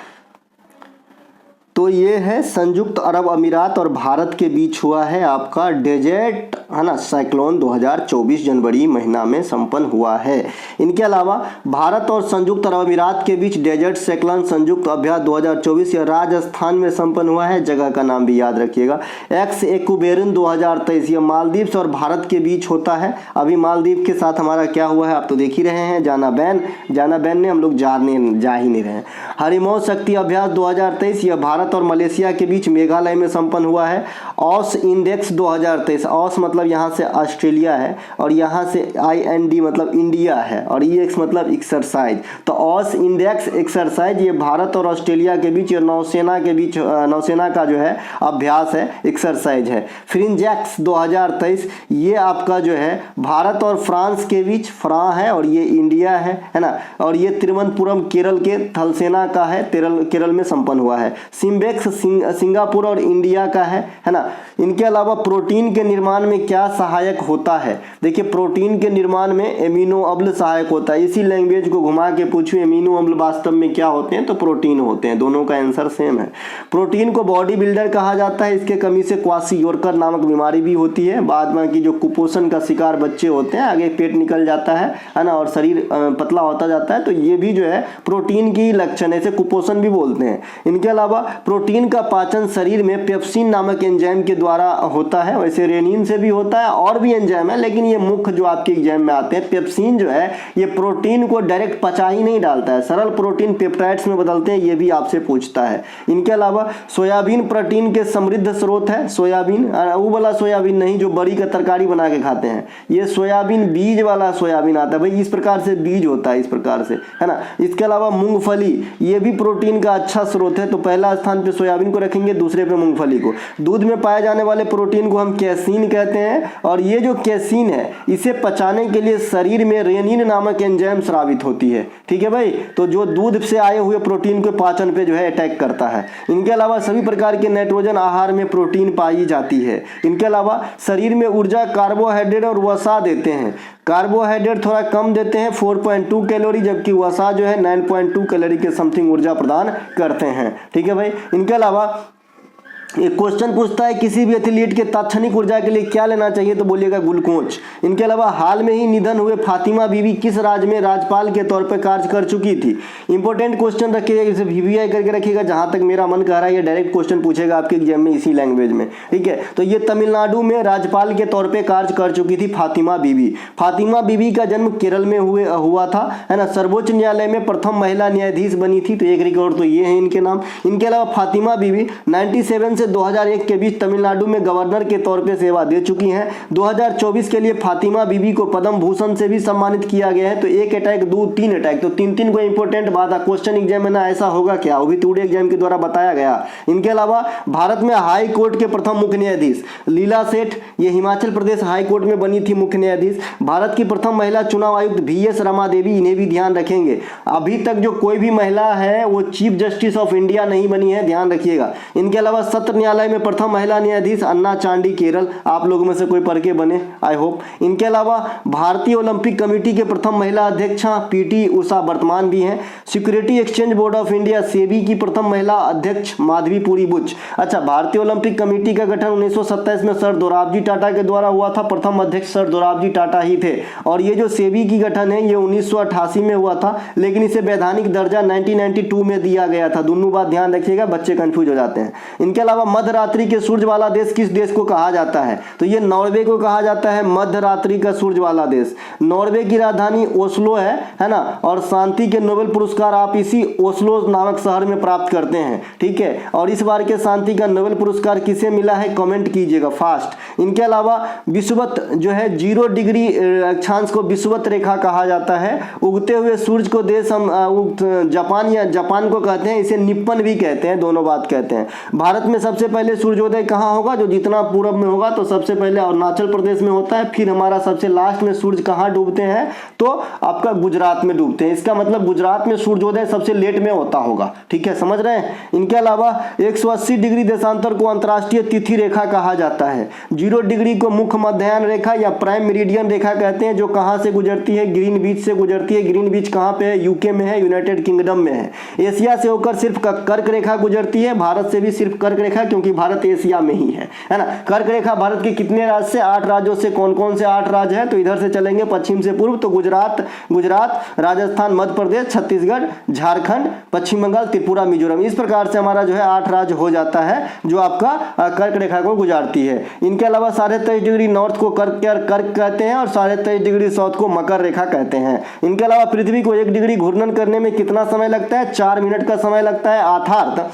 तो ये है संयुक्त अरब अमीरात और भारत के बीच हुआ है आपका डेजर्ट, है ना, साइक्लोन 2024 जनवरी महीना में संपन्न हुआ है। इनके अलावा भारत और संयुक्त अरब अमीरात के बीच डेजर्ट साइक्लोन संयुक्त अभ्यास 2024 यह राजस्थान में संपन्न हुआ है। जगह का नाम भी याद रखिएगा, एक्स एक्यूबेरन 2023। यह मालदीव्स और भारत के बीच होता है। अभी मालदीव के साथ हमारा क्या हुआ है आप तो देख ही रहे हैं, जाना बैन ने, हम लोग जा ही नहीं रहे। हरिमौज शक्ति अभ्यास 2023 यह भारत और मलेशिया के बीच मेघालय में संपन्न हुआ है। ऑस इंडेक्स 2023, ऑस मतलब यहाँ से ऑस्ट्रेलिया है, और यहाँ से IND मतलब इंडिया है, और EX मतलब एक्सरसाइज। तो ऑस इंडेक्स एक्सरसाइज ये भारत और ऑस्ट्रेलिया के बीच, नौसेना के बीच, नौसेना का जो है अभ्यास है, एक्सरसाइज है। फ्रिंजेक्स 2023 ये आपका जो है भारत और फ्रांस के बीच, फ्रां है और ये इंडिया है ना, और ये तिरुवनंतपुरम केरल के थलसेना का है, केरल में संपन्न हुआ है। सिम्बेक्स सिंगापुर और इंडिया का है ना। इनके अलावा प्रोटीन के निर्माण में क्या सहायक होता है? देखिए प्रोटीन के निर्माण में एमिनो अम्ल सहायक होता है। इसी लैंग्वेज को घुमा के पूछूं एमिनो अम्ल वास्तव में क्या होते हैं, तो प्रोटीन होते हैं। दोनों का आंसर सेम है। प्रोटीन को बॉडी बिल्डर कहा जाता है। इसके कमी से क्वासियोरकर नामक बीमारी भी होती है। बाद में की जो कुपोषण का शिकार बच्चे होते हैं, आगे पेट निकल जाता है ना, और शरीर पतला होता जाता है, तो ये भी जो है प्रोटीन की लक्षण है, इसे कुपोषण भी बोलते हैं। इनके अलावा प्रोटीन का पाचन शरीर में पेप्सिन नामक एंजाइम के द्वारा होता है। वैसे रेनिन से भी होता है, और भी एंजाइम है, लेकिन ये मुख्य जो आपके एग्जाम में आते हैं, पेप्सिन जो है ये प्रोटीन को डायरेक्ट पचा ही नहीं डालता है, सरल प्रोटीन पेप्टाइड्स में बदलते हैं, ये भी आपसे पूछता है। इनके अलावा सोयाबीन प्रोटीन के समृद्ध स्रोत है। सोयाबीन वो वाला सोयाबीन नहीं जो बड़ी का तरकारी बना के खाते हैं, ये सोयाबीन बीज वाला सोयाबीन आता है भाई, इस प्रकार से बीज होता है, इस प्रकार से, है ना। इसके अलावा मूंगफली ये भी प्रोटीन का अच्छा स्रोत है। तो पहला स्थान पे सोयाबीन को रखेंगे, दूसरे पे मूंगफली को। दूध में पाए जाने वाले प्रोटीन को हम कैसीन कहते हैं, और ये जो कैसीन है इसे पचाने के लिए शरीर में रेनिन नामक एंजाइम स्रावित होती है। ठीक है भाई, तो जो दूध से आए हुए प्रोटीन के पाचन पे जो है अटैक करता है। इनके अलावा सभी प्रकार के नाइट्रोजन आहार में प्रोटीन पाई जाती है। इनके अलावा शरीर में ऊर्जा कार्बोहाइड्रेट और वसा देते हैं। कार्बोहाइड्रेट थोड़ा कम देते हैं 4.2 कैलोरी, जबकि वसा जो है 9.2 कैलोरी के समथिंग ऊर्जा प्रदान करते हैं। ठीक है भाई। इनके अलावा एक क्वेश्चन पूछता है किसी भी एथलीट के तात्क्षणिक ऊर्जा के लिए क्या लेना चाहिए, तो बोलिएगा ग्लूकोज। इनके अलावा हाल में ही निधन हुए फातिमा बीबी किस राज्य में राज्यपाल के तौर पर कार्य कर चुकी थी। इंपॉर्टेंट क्वेश्चन रखिएगा, इसे VVI करके रखिएगा, जहां तक मेरा मन कह रहा है ये डायरेक्ट क्वेश्चन पूछेगा आपके एग्जाम में इसी लैंग्वेज में, ठीक है। तो ये तमिलनाडु में राज्यपाल के तौर पर कार्य कर चुकी थी फातिमा बीबी। फातिमा बीबी का जन्म केरल में हुआ था, है ना। सर्वोच्च न्यायालय में प्रथम महिला न्यायाधीश बनी थी, तो एक रिकॉर्ड तो ये है इनके नाम। इनके अलावा फातिमा बीबी 97 से 2001 के बीच तमिलनाडु में गवर्नर के तौर पे सेवा दे चुकी हैं। 2024 के लिए फातिमा बीबी को पद्म भूषण से भी सम्मानित किया गया है। तो एक अटैक, दो, तीन अटैक, तो तीन को इंपॉर्टेंट बात है। क्वेश्चन एग्जाम में ना ऐसा होगा क्या, वो भी टुडे एग्जाम के द्वारा बताया गया। इनके अलावा भारत में हाई कोर्ट के प्रथम मुख्य न्यायाधीश लीला सेठ, ये हिमाचल प्रदेश हाई कोर्ट में बनी थी मुख्य न्यायाधीश। भारत की प्रथम महिला चुनाव आयुक्त VS रमा देवी, इन्हें भी ध्यान रखेंगे। अभी तक जो कोई भी महिला है वो चीफ जस्टिस ऑफ इंडिया नहीं बनी है, ध्यान रखिएगा। इनके अलावा सत्र न्यायालय में प्रथम महिला न्यायाधीश अन्ना चांडी केरल, आप लोगों में से कोई पढ़ के बने, आई होप। इनके अलावा भारतीय ओलंपिक कमेटी के प्रथम महिला अध्यक्ष PT उषा वर्तमान भी हैं। Security exchange board of India SEBI की प्रथम महिला अध्यक्ष माधवी पुरी बुच। अच्छा, भारतीय ओलंपिक कमेटी का गठन 1927 में सर दोराबजी टाटा के द्वारा हुआ था, प्रथम अध्यक्ष सर दोराबजी टाटा ही थे। और ये जो सेबी की गठन है ये 1988 में हुआ था, लेकिन इसे वैधानिक दर्जा 1992 में दिया गया था। दोनों बात ध्यान रखिएगा, बच्चे कंफ्यूज हो जाते हैं। इनके अलावा मध्य रात्रि के सूर्य वाला देश किस देश को कहा जाता है, तो ये नॉर्वे को कहा जाता है मध्य रात्रि का सूर्य वाला देश। नॉर्वे की राजधानी ओस्लो है ना। और शांति के नोबेल पुरस्कार आप इसी ओस्लो नामक शहर में प्राप्त करते हैं, ठीक है। और इस बार के शांति का नोबेल पुरस्कार किसे मिला है, कमेंट कीजिएगा फास्ट। इनके अलावा विषुवत जो है 0 डिग्री अक्षांश को विषुवत रेखा कहा जाता है। उगते हुए सूर्य को देश हम जापान को कहते हैं, इसे निप्पन भी कहते हैं, दोनों बात कहते हैं। भारत में सबसे पहले सूर्योदय कहाँ होगा, जो जितना पूरब में होगा, तो सबसे पहले अरुणाचल प्रदेश में होता है। फिर हमारा सबसे लास्ट में सूर्य कहाँ डूबते हैं, तो आपका गुजरात में डूबते हैं। इसका मतलब गुजरात में सूर्योदय सबसे लेट में होता होगा, ठीक है, समझ रहे हैं। इनके अलावा 180 डिग्री देशांतर को अंतर्राष्ट्रीय तिथि रेखा कहा जाता है। 0 डिग्री को मुख्य मध्याह्न रेखा या प्राइम मेरिडियन रेखा कहते हैं, जो कहाँ से गुजरती है, ग्रीन बीच से गुजरती है। ग्रीन बीच कहाँ पे है, यूके में है, यूनाइटेड किंगडम में है। एशिया से होकर सिर्फ कर्क रेखा गुजरती है, भारत से भी सिर्फ कर्क रेखा, क्योंकि भारत एशिया में ही है ना। कर्क रेखा भारत के कितने राज्य से, 8 राज्यों से। कौन कौन से 8 राज्य हैं, तो इधर से चलेंगे पश्चिम से पूर्व, तो गुजरात, राजस्थान, मध्य प्रदेश, छत्तीसगढ़, झारखंड, पश्चिम बंगाल, त्रिपुरा, मिजोरम। इस प्रकार से हमारा जो है 8 राज्य हो जाता है जो आपका कर्क रेखा को गुजारती है। इनके अलावा 23.5 डिग्री नॉर्थ को कर्क कहते हैं और 23.5 डिग्री साउथ को मकर रेखा कहते हैं। इनके अलावा पृथ्वी को 1 डिग्री घूर्णन करने में कितना समय लगता है, 4 मिनट का समय लगता है। अर्थात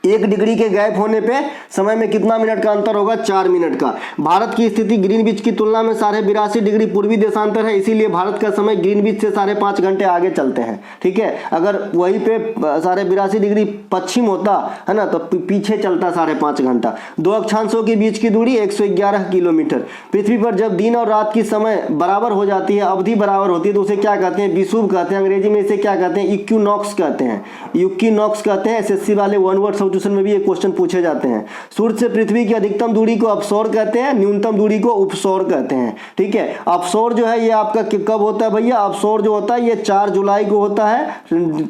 1 डिग्री के गैप होने पे समय में कितना मिनट का अंतर होगा, 4 मिनट का। भारत की स्थिति ग्रीनविच की तुलना में 82.5 डिग्री पूर्वी देशांतर है, इसीलिए भारत का समय ग्रीनविच से 5.5 घंटे आगे चलते हैं, ठीक है। अगर वहीं पे 82.5 डिग्री पश्चिम होता है ना, तो पीछे चलता 5.5 घंटा। 2 अक्षांशों के बीच की दूरी 111 किलोमीटर। पृथ्वी पर जब दिन और रात की समय बराबर हो जाती है, अवधि बराबर होती है, तो उसे क्या कहते हैं, विषुव कहते हैं। अंग्रेजी में इसे क्या कहते हैं, इक्विनॉक्स कहते हैं, इक्विनॉक्स कहते हैं। SSC वाले वन वर्ड सब्स्टिट्यूशन में भी ये क्वेश्चन पूछे जाते हैं। सूर्य से पृथ्वी की अधिकतम दूरी को अपसौर कहते हैं, न्यूनतम दूरी को उपसौर कहते हैं, ठीक है। अपसौर जो है ये आपका कब होता है भैया, अपसौर जो होता है ये 4 जुलाई को होता है,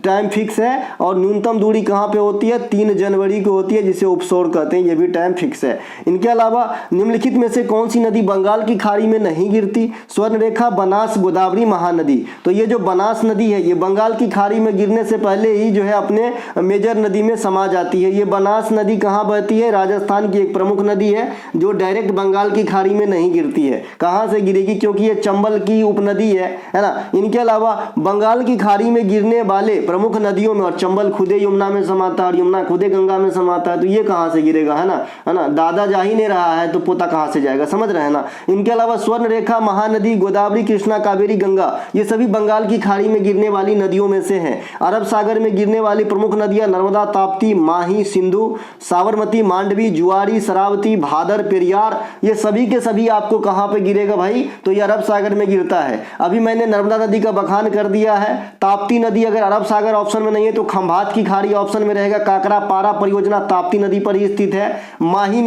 टाइम फिक्स है। और न्यूनतम दूरी कहाँ पे होती है, 3 जनवरी को होती है, जिसे उपसौर कहते हैं, ये भी टाइम फिक्स है। इनके अलावा निम्नलिखित में से कौन सी नदी बंगाल की खाड़ी में नहीं गिरती, स्वर्णरेखा, बनास, गोदावरी, महानदी। तो ये जो बनास नदी है ये बंगाल की खाड़ी में गिरने से पहले ही जो है अपने मेजर नदी में समा जाती है। ये बनास नदी कहाँ बहती है, राजस्थान की एक प्रमुख नदी है, जो डायरेक्ट बंगाल की खाड़ी में नहीं गिरती है। कहाँ से गिरेगी, क्योंकि ये चंबल की उपनदी है ना। इनके अलावा बंगाल की खाड़ी में गिरने वाले प्रमुख नदियों में, और चंबल खुदे यमुना में समाता है और यमुना खुदे गंगा में समाता है, तो ये कहाँ से गिरेगा, है ना। दादा जा ही नहीं रहा है तो पोता कहाँ से जाएगा, समझ रहे हैं ना। इनके अलावा स्वर्ण रेखा, महानदी, गोदावरी, कृष्णा, कावेरी, गंगा, ये सभी बंगाल की खाड़ी में गिरने वाली नदियों में से हैं। अरब सागर में गिरने वाली प्रमुख नदियां नर्मदा, ताप्ती, माही, सिंधु, साबरमती, मांडवी, जुआरी, शरावती, भादर, पेरियार, ये सभी के सभी आपको कहां पे गिरेगा भाई, तो ये अरब सागर में गिरता है। अभी मैंने नर्मदा नदी का बखान कर दिया है। ताप्ती नदी अगर अरब सागर ऑप्शन में नहीं है तो खंभात की खाड़ी ऑप्शन में रहेगा। काकरा पारा परियोजना ताप्ती नदी पर ही स्थित है। माही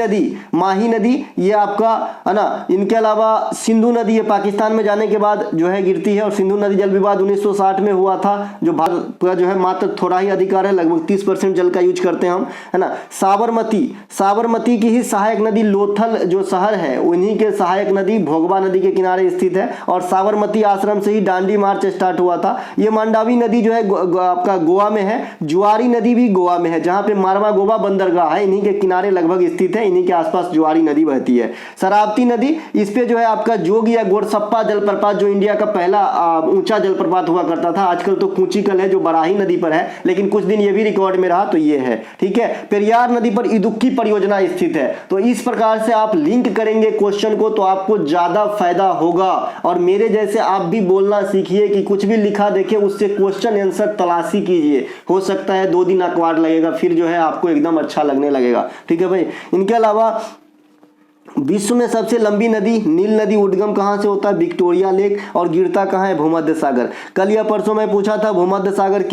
नदी ये आपका है ना। इनके अलावा सिंधु नदी ये पाकिस्तान में जाने के बाद जो है गिरती है, और सिंधु नदी जल विवाद 1960 में हुआ था, जो भारत का जो है मात्र थोड़ा ही अधिकार है, लगभग 30% जल का यूज करते हैं हम, है ना। साबरमती की ही सहायक नदी लोथल जो शहर है उन्हीं के सहायक नदी भोगवा नदी के किनारे स्थित है और साबरमती आश्रम से ही दांडी मार्च स्टार्ट हुआ था। ये मंडावी नदी जो है आपका गोवा में है, जुआरी नदी भी गोवा में है, जहां पे मारवा गोवा बंदरगाह है इन्हीं के किनारे लगभग स्थित है, इन्हीं के आसपास जुआरी नदी बहती है। शरावती नदी, इस पे जो है आपका जोग या गोरसप्पा जलप्रपात जो इंडिया का पहला ऊंचा जलप्रपात हुआ करता था, आजकल तो कूचिकल है जो बराही नदी पर है, लेकिन कुछ दिन ये भी रिकॉर्ड में रहा तो ये है, ठीक है। पेरियार नदी पर इदुक्की परियोजना स्थित है। तो इस प्रकार से आप लिंक करेंगे क्वेश्चन को तो आपको ज्यादा फायदा होगा। और मेरे जैसे आप भी बोलना सीखिए कि कुछ भी लिखा देखे उससे क्वेश्चन आंसर तलाशी कीजिए, हो सकता है 2 दिन अखबार लगेगा, फिर जो है आपको एकदम अच्छा लगने लगेगा, ठीक है भाई। इनके अलावा विश्व में सबसे लंबी नदी नील नदी उद्गम कहां से होता है? Victoria lake. और गिरता कहां है? भूमध्य सागर। कल या परसों मैं पूछा था भूमध्य सागर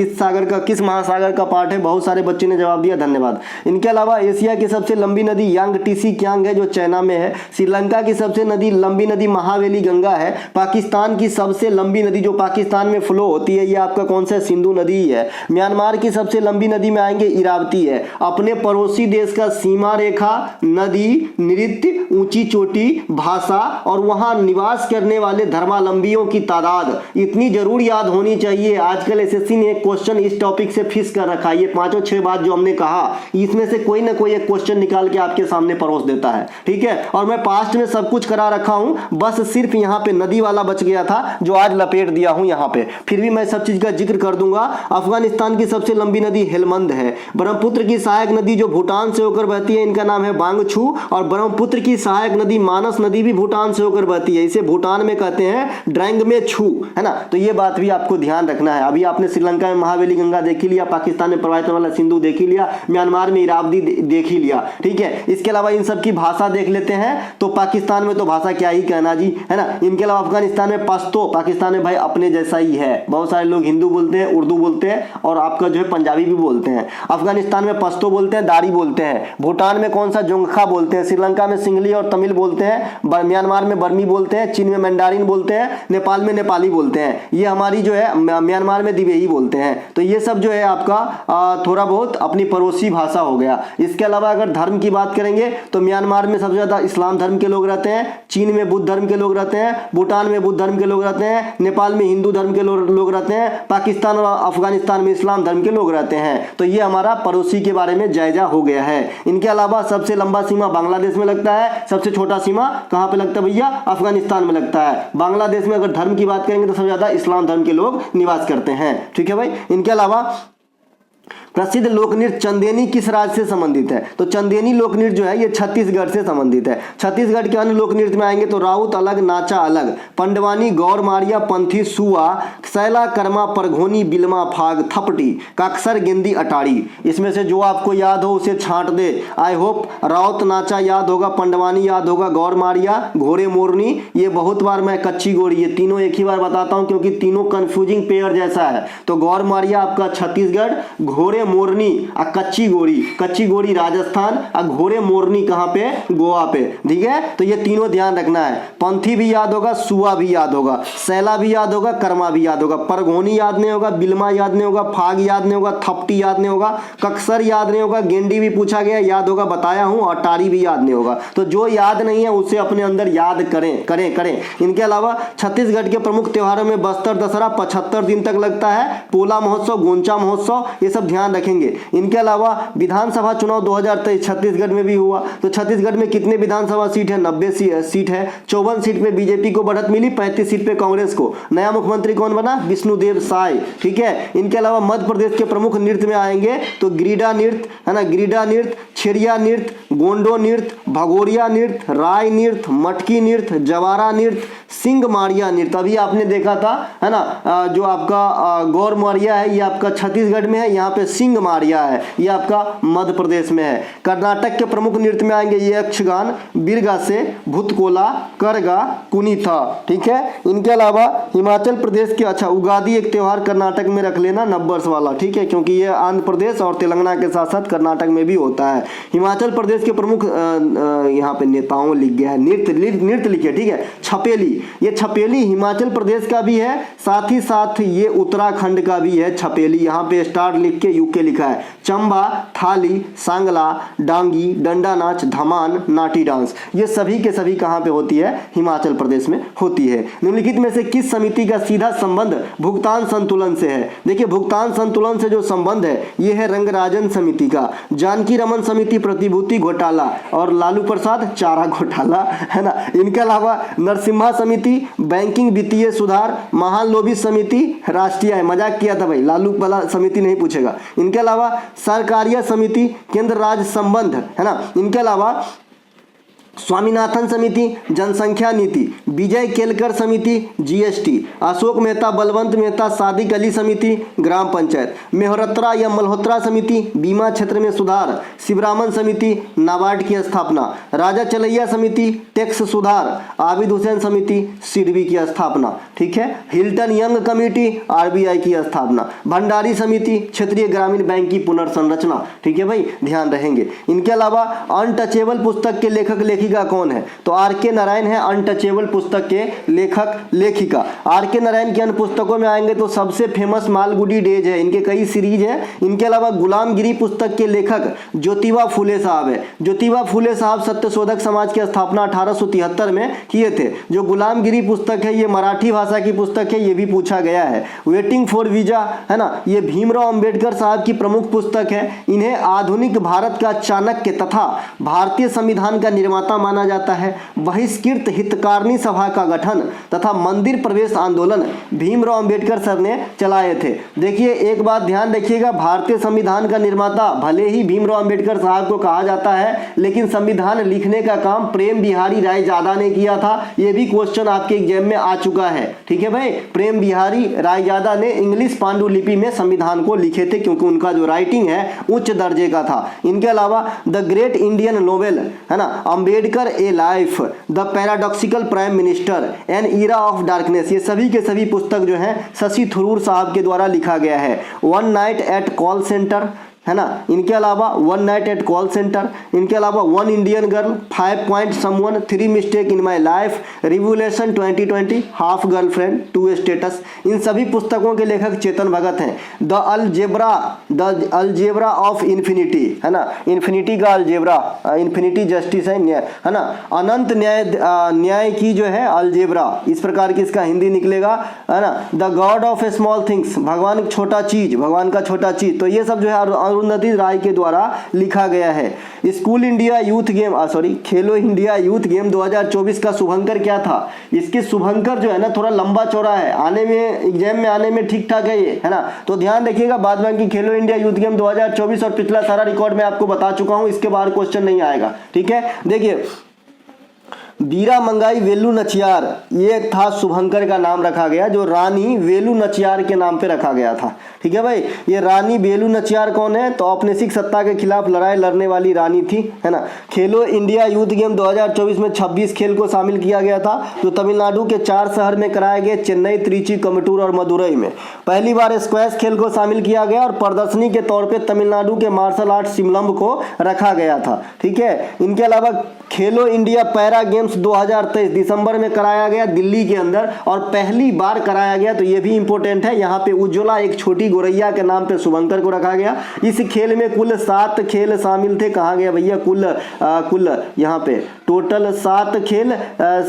किस महासागर का पार्ट है, बहुत सारे बच्चे ने जवाब दिया, धन्यवाद। इनके अलावा एशिया की सबसे लंबी नदी यांगटीसी क्यांग है जो चाइना में है। श्रीलंका की सबसे लंबी नदी महावेली गंगा है। पाकिस्तान की सबसे लंबी नदी जो पाकिस्तान में फ्लो होती है ये आपका कौन सा? सिंधु नदी ही है। म्यांमार की सबसे लंबी नदी में आएंगे इरावती है। अपने पड़ोसी देश का सीमा रेखा, नदी, नृत्य, ऊंची चोटी, भाषा और वहां निवास करने वाले धर्मावलंबियों की तादाद इतनी जरूर याद होनी चाहिए। आजकल एसएससी ने एक क्वेश्चन इस टॉपिक से फिक्स कर रखा है। ये 5-6 बात जो हमने कहा इसमें से कोई ना कोई एक क्वेश्चन निकाल के आपके सामने परोस देता है, ठीक है। और मैं पास्ट में सब कुछ करा रखा हूं, बस सिर्फ यहां पे नदी वाला बच गया था जो आज लपेट दिया हूं यहां पे, फिर भी मैं सब चीज का जिक्र कर दूंगा। अफगानिस्तान की सबसे लंबी नदी हेलमंद है। ब्रह्मपुत्र की सहायक नदी जो भूटान से होकर बहती है इनका नाम है बांगछू। और ब्रह्मपुत्र की सहायक नदी मानस नदी भी भूटान से होकर बहती है, इसे भूटान में कहते हैं ड्रैंग में छू, है ना। तो ये बात भी आपको ध्यान रखना है। अभी आपने श्रीलंका में महावेली गंगा देख ही लिया, पाकिस्तान में प्रवाहित वाला सिंधु देख ही लिया, म्यांमार में इरावती देख ही लिया, ठीक है। इसके अलावा इन सब की भाषा देख लेते हैं। तो पाकिस्तान में तो भाषा क्या ही कहना जी, है ना। इनके अलावा अफगानिस्तान में पश्तो, पाकिस्तान में भाई अपने जैसा ही है, बहुत सारे लोग हिंदू बोलते हैं, उर्दू बोलते हैं और आपका जो है पंजाबी भी बोलते हैं। अफगानिस्तान में पश्तो बोलते हैं, दारी बोलते हैं। भूटान में कौन सा? जोंगखा बोलते हैं। श्रीलंका में सिंगली और तमिल बोलते हैं। म्यांमार में बर्मी बोलते हैं। चीन में मैंडारिन बोलते हैं। नेपाल में नेपाली बोलते हैं। ये हमारी जो है म्यांमार में दिवेही बोलते हैं। तो ये सब जो है आपका थोड़ा बहुत अपनी पड़ोसी भाषा हो गया। इसके अलावा अगर धर्म की बात करेंगे तो म्यांमार में सबसे ज्यादा इस्लाम धर्म के लोग रहते हैं। चीन में बुद्ध धर्म के लोग रहते हैं। भूटान में बुद्ध धर्म के लोग रहते हैं। नेपाल में हिंदू धर्म के लोग रहते हैं। पाकिस्तान और अफगानिस्तान में इस्लाम धर्म के लोग रहते हैं। तो ये हमारा पड़ोसी के बारे में जायजा हो गया है। इनके अलावा सबसे लंबा सीमा बांग्लादेश में लगता है, सबसे छोटा सीमा कहां पे लगता है भैया? अफगानिस्तान में लगता है। बांग्लादेश में अगर धर्म की बात करेंगे तो सबसे ज्यादा इस्लाम धर्म के लोग निवास करते हैं, ठीक है भाई। इनके अलावा प्रसिद्ध लोकनृत्य चंदेनी किस राज्य से संबंधित है? तो चंदेनी लोकनृत्य जो है ये छत्तीसगढ़ से संबंधित है। छत्तीसगढ़ के अन्य लोकनृत्य में आएंगे तो राउत अलग, नाचा अलग, पंडवानी, गौर मारिया, पंथी, सुआ, सैला, कर्मा, परघोनी, बिलमा, फाग, थपटी, काक्सर, गेंदी, अटाड़ी। इसमें से जो आपको याद हो उसे छांट दे। आई होप राउत नाचा याद होगा, पंडवानी याद होगा, गौर मारिया, घोड़े मोरनी, ये बहुत बार मैं कच्ची गोरी, ये तीनों एक ही बार बताता हूं क्योंकि तीनों कंफ्यूजिंग पेयर जैसा है। तो गौर मारिया आपका छत्तीसगढ़, घोड़े मोरनी और कच्ची गोरी राजस्थान और घोड़े मोरनी कहां पे? गोवा पे, ठीक है। तो ये तीनों ध्यान रखना है। पंथी भी याद होगा, सुआ भी याद होगा, सैला भी याद होगा, कर्मा भी याद होगा, परघोनी याद नहीं होगा, बिलमा याद नहीं होगा, फाग याद नहीं होगा, थपटी याद नहीं होगा, कक्सर याद नहीं होगा, गेंडी भी पूछा गया याद होगा, बताया हूं, और टारी भी याद नहीं होगा। तो जो याद नहीं है उसे अपने अंदर याद करें। इनके अलावा छत्तीसगढ़ के प्रमुख त्योहारों में बस्तर दशहरा 75 दिन तक लगता है, पोला महोत्सव, गोंचा महोत्सव, ये सब ध्यान रखेंगे। इनके अलावा विधानसभा चुनाव 2023 छत्तीसगढ़ में भी हुआ। तो छत्तीसगढ़ में कितने विधानसभा सीट है? 90 सीट है। 54 सीट पे बीजेपी को बढ़त मिली, 35 सीट पे कांग्रेस को। नया मुख्यमंत्री कौन बना? विष्णुदेव साय, ठीक है। इनके अलावा मध्य प्रदेश के प्रमुख नृत्य में आएंगे तो गिरिडा नृत्य, है ना, गिरिडा नृत्य, छेरिया नृत्य, गोंडो नृत्य, भगोरिया नृत्य, राय नृत्य, मटकी नृत्य, जवारा नृत्य, सिंह मारिया नृत्य। अभी आपने देखा था, है ना, जो आपका गौर मारिया है ये आपका छत्तीसगढ़ में है, यहाँ पे सिंह मारिया है ये आपका मध्य प्रदेश में है। कर्नाटक के प्रमुख नृत्य में आएंगे ये यक्षगान, बिरगा से, भूतकोला, करगा, कुनीथा, ठीक है। इनके अलावा हिमाचल प्रदेश के, अच्छा उगादी एक त्योहार कर्नाटक में रख लेना, नववर्ष वाला, ठीक है, क्योंकि ये आंध्र प्रदेश और तेलंगाना के साथ साथ कर्नाटक में भी होता है। हिमाचल प्रदेश के प्रमुख यहाँ पे नेताओं लिख गया है, नृत्य लिखे, ठीक है। छपेली, ये छपेली हिमाचल प्रदेश का भी है, साथ ही साथ ये उत्तराखंड का भी है छपेली, यहाँ पे स्टार लिख के यूपी के लिखा है। चंबा, थाली, सांगला, डांगी, डंडा नाच, धमान, नाटी डांस, ये सभी के सभी कहाँ पे होती है? हिमाचल प्रदेश में होती है। निम्नलिखित में से किस समिति का सीधा संबंध भुगतान संतुलन से है? देखिए भुगतान संतुलन से जो संबंध है ये है रंगराजन समिति का। जानकी रमन समिति प्रतिभूति घोटाला और लालू प्रसाद चारा घोटाला, है ना। इनके अलावा नरसिम्हा समिति बैंकिंग वित्तीय सुधार, महान लोभी समिति राष्ट्रीय है। मजाक किया था भाई, लालू वाला समिति नहीं पूछेगा। इनके अलावा सरकारिया समिति केंद्र राज्य संबंध, है ना। इनके अलावा स्वामीनाथन समिति जनसंख्या नीति, विजय केलकर समिति जीएसटी, अशोक मेहता बलवंत मेहता सादिक अली समिति ग्राम पंचायत, मेहरोत्रा या मल्होत्रा समिति बीमा क्षेत्र में सुधार, शिवरामन समिति नाबार्ड की स्थापना, राजा चलैया समिति टैक्स सुधार, आबिद हुसैन समिति सिडबी की स्थापना, ठीक है। हिल्टन यंग कमेटी आरबीआई की स्थापना, भंडारी समिति क्षेत्रीय ग्रामीण बैंक की पुनर्संरचना, ठीक है भाई, ध्यान रहेंगे। इनके अलावा अनटचेबल पुस्तक के लेखक लेखिका कौन है? तो आर के नारायण है अनटचेबल पुस्तक के लेखक लेखिका। आर के नारायण की अन्य पुस्तकों में आएंगे तो सबसे फेमस मालगुडी डेज है, इनके कई सीरीज है। इनके अलावा गुलामगिरी पुस्तक के लेखक ज्योतिबा फुले साहब है। ज्योतिबा फुले साहब सत्यशोधक समाज की स्थापना 1873 में किए थे। जो गुलामगिरी पुस्तक है ये मराठी भाषा की पुस्तक है, ये भी पूछा गया है। वेटिंग फॉर वीजा, है ना, ये भीमराव अंबेडकर साहब की प्रमुख पुस्तक है। इन्हें आधुनिक भारत का चाणक्य तथा भारतीय संविधान का निर्माता माना जाता है। बहिष्कृत हितकारिणी सभा का गठन तथा मंदिर प्रवेश आंदोलन भीमराव अंबेडकर सर ने चलाए थे। देखिए एक बात ध्यान रखिएगा, भारतीय संविधान का निर्माता भले ही भीमराव अंबेडकर साहब को कहा जाता है, लेकिन संविधान लिखने का काम प्रेम बिहारी रायजादा ने किया था। यह भी क्वेश्चन आपके एग्जाम में आ चुका है, ठीक है भाई। प्रेम बिहारी रायजादा ने इंग्लिश पांडुलिपि में संविधान को लिखे थे, क्योंकि उनका जो राइटिंग है उच्च दर्जे का था। इनके अलावा द ग्रेट इंडियन नोवेल, है ना, Ambedkar a life, the paradoxical prime minister, an era of darkness, ये सभी के सभी पुस्तक जो है शशि थरूर साहब के द्वारा लिखा गया है। One night at call centre, है ना। इनके अलावा one night at call centre, इनके अलावा one Indian girl, 5 point someone, 3 mistake in my life, revolution 2020, half girlfriend, 2 states, इन सभी पुस्तकों के लेखक चेतन भगत हैं। द अलजेब्रा ऑफ इन्फिनिटी, है ना, इन्फिनिटी का अलजेब्रा, इन्फिनिटी जस्टिस है ना, अनंत न्याय की जो है अलजेब्रा, इस प्रकार की इसका हिंदी निकलेगा, है ना। The God of small things, भगवान छोटा चीज, भगवान का छोटा चीज, तो ये सब जो है अरुंधति राय के द्वारा लिखा गया है। स्कूल इंडिया यूथ गेम खेलो इंडिया यूथ गेम 2024 का शुभंकर क्या था? इसके शुभंकर जो है ना थोड़ा लंबा चौड़ा है, आने में एग्जाम में आने में ठीक ठाक है ये, है ना। तो ध्यान रखिएगा, बाद बाकी खेलो इंडिया यूथ गेम 2024 और पिछला सारा रिकॉर्ड मैं आपको बता चुका हूं, इसके बाहर क्वेश्चन नहीं आएगा, ठीक है। देखिए बीरा मंगाई वेलू नचियार, ये था शुभंकर का नाम रखा गया, जो रानी वेलू नचियार के नाम पे रखा गया था, ठीक है भाई। ये रानी वेलू नचियार कौन है? तो औपनिवेशिक सत्ता के खिलाफ लड़ाई लड़ने वाली रानी थी, है ना। खेलो इंडिया यूथ गेम 2024 में 26 खेल को शामिल किया गया था, जो तमिलनाडु के 4 शहर में कराए गए, चेन्नई, त्रिची, कमटूर और मदुरई में। पहली बार स्क्वैश खेल को शामिल किया गया और प्रदर्शनी के तौर पर तमिलनाडु के मार्शल आर्ट सिमलम्ब को रखा गया था, ठीक है। इनके अलावा खेलो इंडिया पैरा गेम्स 2023 दिसंबर में कराया गया दिल्ली के अंदर, और पहली बार कराया गया, तो ये भी इंपॉर्टेंट है। यहाँ पे उज्ज्वला एक छोटी गोरैया के नाम पे शुभंकर को रखा गया। इस खेल में कुल 7 खेल शामिल थे। कहाँ गया भैया? कुल यहाँ पे टोटल 7 खेल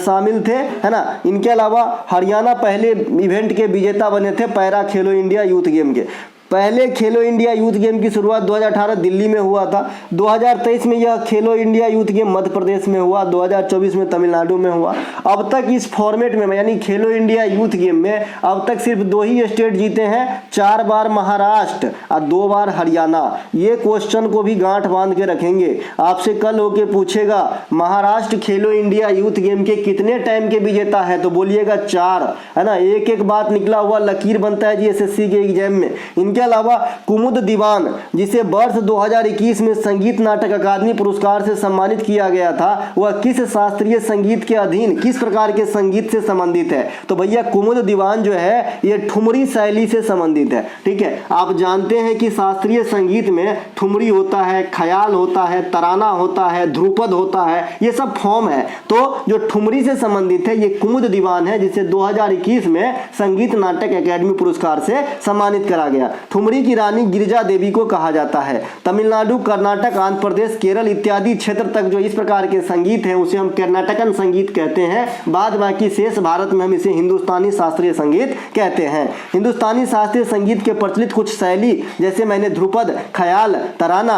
शामिल थे, है ना। इनके अलावा हरियाणा पहले इवेंट के विजेता बने थे पैरा खेलो इंडिया यूथ गेम के। पहले खेलो इंडिया यूथ गेम की शुरुआत 2018 दिल्ली में हुआ था। 2023 में यह खेलो India youth game Madhya Pradesh में हुआ, 2024 में तमिलनाडु में हुआ। अब तक इस फॉर्मेट में यानी खेलो इंडिया यूथ गेम में अब तक सिर्फ 2 ही स्टेट जीते हैं, 4 बार महाराष्ट्र और 2 बार हरियाणा। ये क्वेश्चन को भी गांठ बांध के रखेंगे, आपसे कल होके पूछेगा महाराष्ट्र खेलो इंडिया यूथ गेम के कितने टाइम के विजेता है, तो बोलिएगा 4, है ना। एक एक बात निकला हुआ लकीर बनता है जी एसएससी के एग्जाम में। इनके अलावा कुमुद दीवान, जिसे वर्ष 2021 में संगीत नाटक अकादमी पुरस्कार से सम्मानित किया गया था, वह किस शास्त्रीय संगीत के अधीन किस प्रकार के संगीत से संबंधित है? तो भैया कुमुद दीवान जो है ये ठुमरी शैली से संबंधित है, ठीक है। आप जानते हैं कि शास्त्रीय संगीत में ठुमरी होता है, ख्याल होता है, तराना होता है, ध्रुपद होता है, ये सब फॉर्म है। तो जो ठुमरी से संबंधित है ये कुमुद दीवान है, जिसे 2021 में संगीत नाटक अकादमी पुरस्कार से सम्मानित करा गया। ठुमरी की रानी गिरिजा देवी को कहा जाता है। तमिलनाडु, कर्नाटक, आंध्र प्रदेश, केरल इत्यादि क्षेत्र तक जो इस प्रकार के संगीत हैं उसे हम कर्नाटकन संगीत कहते हैं। बाद बाकी शेष भारत में हम इसे हिंदुस्तानी शास्त्रीय संगीत कहते हैं। हिंदुस्तानी शास्त्रीय संगीत के प्रचलित कुछ शैली जैसे मैंने ध्रुपद, ख्याल, तराना,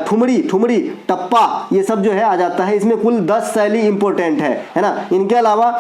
ठुमरी, टप्पा, ये सब जो है आ जाता है। इसमें कुल 10 शैली इंपॉर्टेंट है ना। इनके अलावा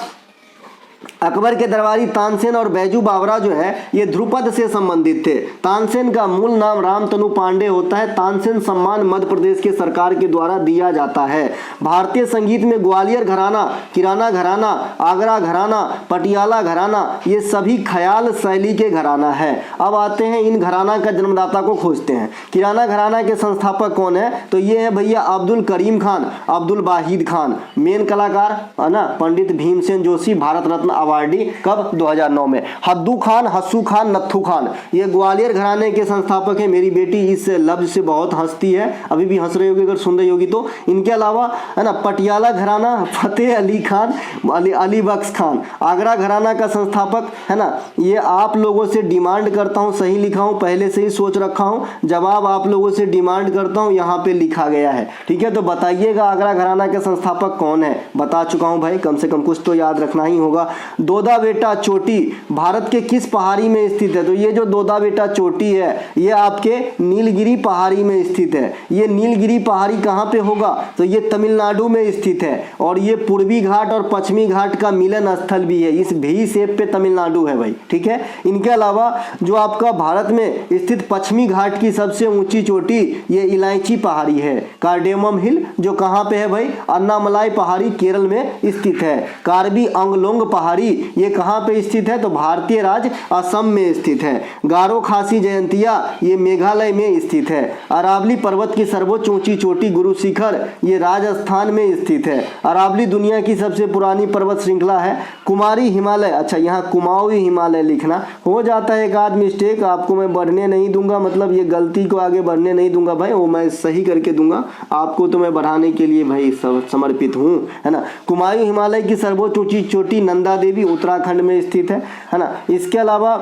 अकबर के दरबारी तानसेन और बैजू बावरा जो है ये ध्रुपद से संबंधित थे। तानसेन का मूल नाम रामतनु पांडे होता है। तानसेन सम्मान मध्य प्रदेश के सरकार के द्वारा दिया जाता है। भारतीय संगीत में ग्वालियर घराना, किराना घराना, आगरा घराना, पटियाला घराना, ये सभी ख्याल शैली के घराना है। अब आते हैं इन घराना का जन्मदाता को खोजते हैं। किराना घराना के संस्थापक कौन है? तो ये है भैया अब्दुल करीम खान, अब्दुल वाहिद खान। मेन कलाकार है ना पंडित भीमसेन जोशी, भारत रत्न अवार्डी, कब? 2009 में। हद्दू खान, हस्सू खान, नत्थू खान, ये ग्वालियर घराने के संस्थापक हैं। मेरी बेटी इस लफ्ज से बहुत हंसती है, अभी भी हंस रही होगी अगर सुन रही होगी तो। इनके अलावा है ना पटियाला घराना, फतेह अली खान, अली बख्श खान। आगरा घराना का संस्थापक है ना, ये आप लोगों से डिमांड करता हूँ, सही लिखा हूँ, पहले से ही सोच रखा हूँ, जवाब आप लोगों से डिमांड करता हूँ, यहाँ पे लिखा गया है। ठीक है, तो बताइएगा आगरा घराना के संस्थापक कौन है? बता चुका हूँ भाई, कम से कम कुछ तो याद रखना ही होगा। दोदा बेटा चोटी भारत के किस पहाड़ी में स्थित है? तो ये जो दोदा बेटा चोटी है ये आपके नीलगिरी पहाड़ी में स्थित है। ये नीलगिरी पहाड़ी कहाँ पे होगा? तो ये तमिलनाडु में स्थित है और ये पूर्वी घाट और पश्चिमी घाट का मिलन स्थल भी है। इस भी शेप पे तमिलनाडु है भाई। ठीक है, इनके अलावा जो आपका भारत में स्थित पश्चिमी घाट की सबसे ऊंची चोटी ये इलायची पहाड़ी है। कार्डेमम हिल जो कहाँ पे है भाई? अन्नामलाई पहाड़ी केरल में स्थित है। कार्बी आंगलोंग पहाड़ी ये कहाँ पे स्थित है? तो भारतीय राज्य असम में स्थित है। गारो खासी जयंतिया ये मेघालय में स्थित है। अरावली पर्वत की सर्वोच्च ऊंची चोटी गुरु शिखर ये राजस्थान में स्थित है। अरावली दुनिया की सबसे पुरानी पर्वत श्रृंखला है। कुमारी हिमालय, अच्छा यहाँ कुमाऊं हिमालय लिखना हो जाता है एक आध मिस्टेक, आपको मैं बढ़ने नहीं दूंगा, मतलब ये गलती को आगे बढ़ने नहीं दूंगा भाई, वो मैं सही करके दूंगा आपको, तो मैं बढ़ाने के लिए भाई समर्पित हूँ, है ना। कुमाऊं हिमालय की सर्वोच्च ऊंची चोटी नंदा देवी उत्तराखंड में स्थित है ना। इसके अलावा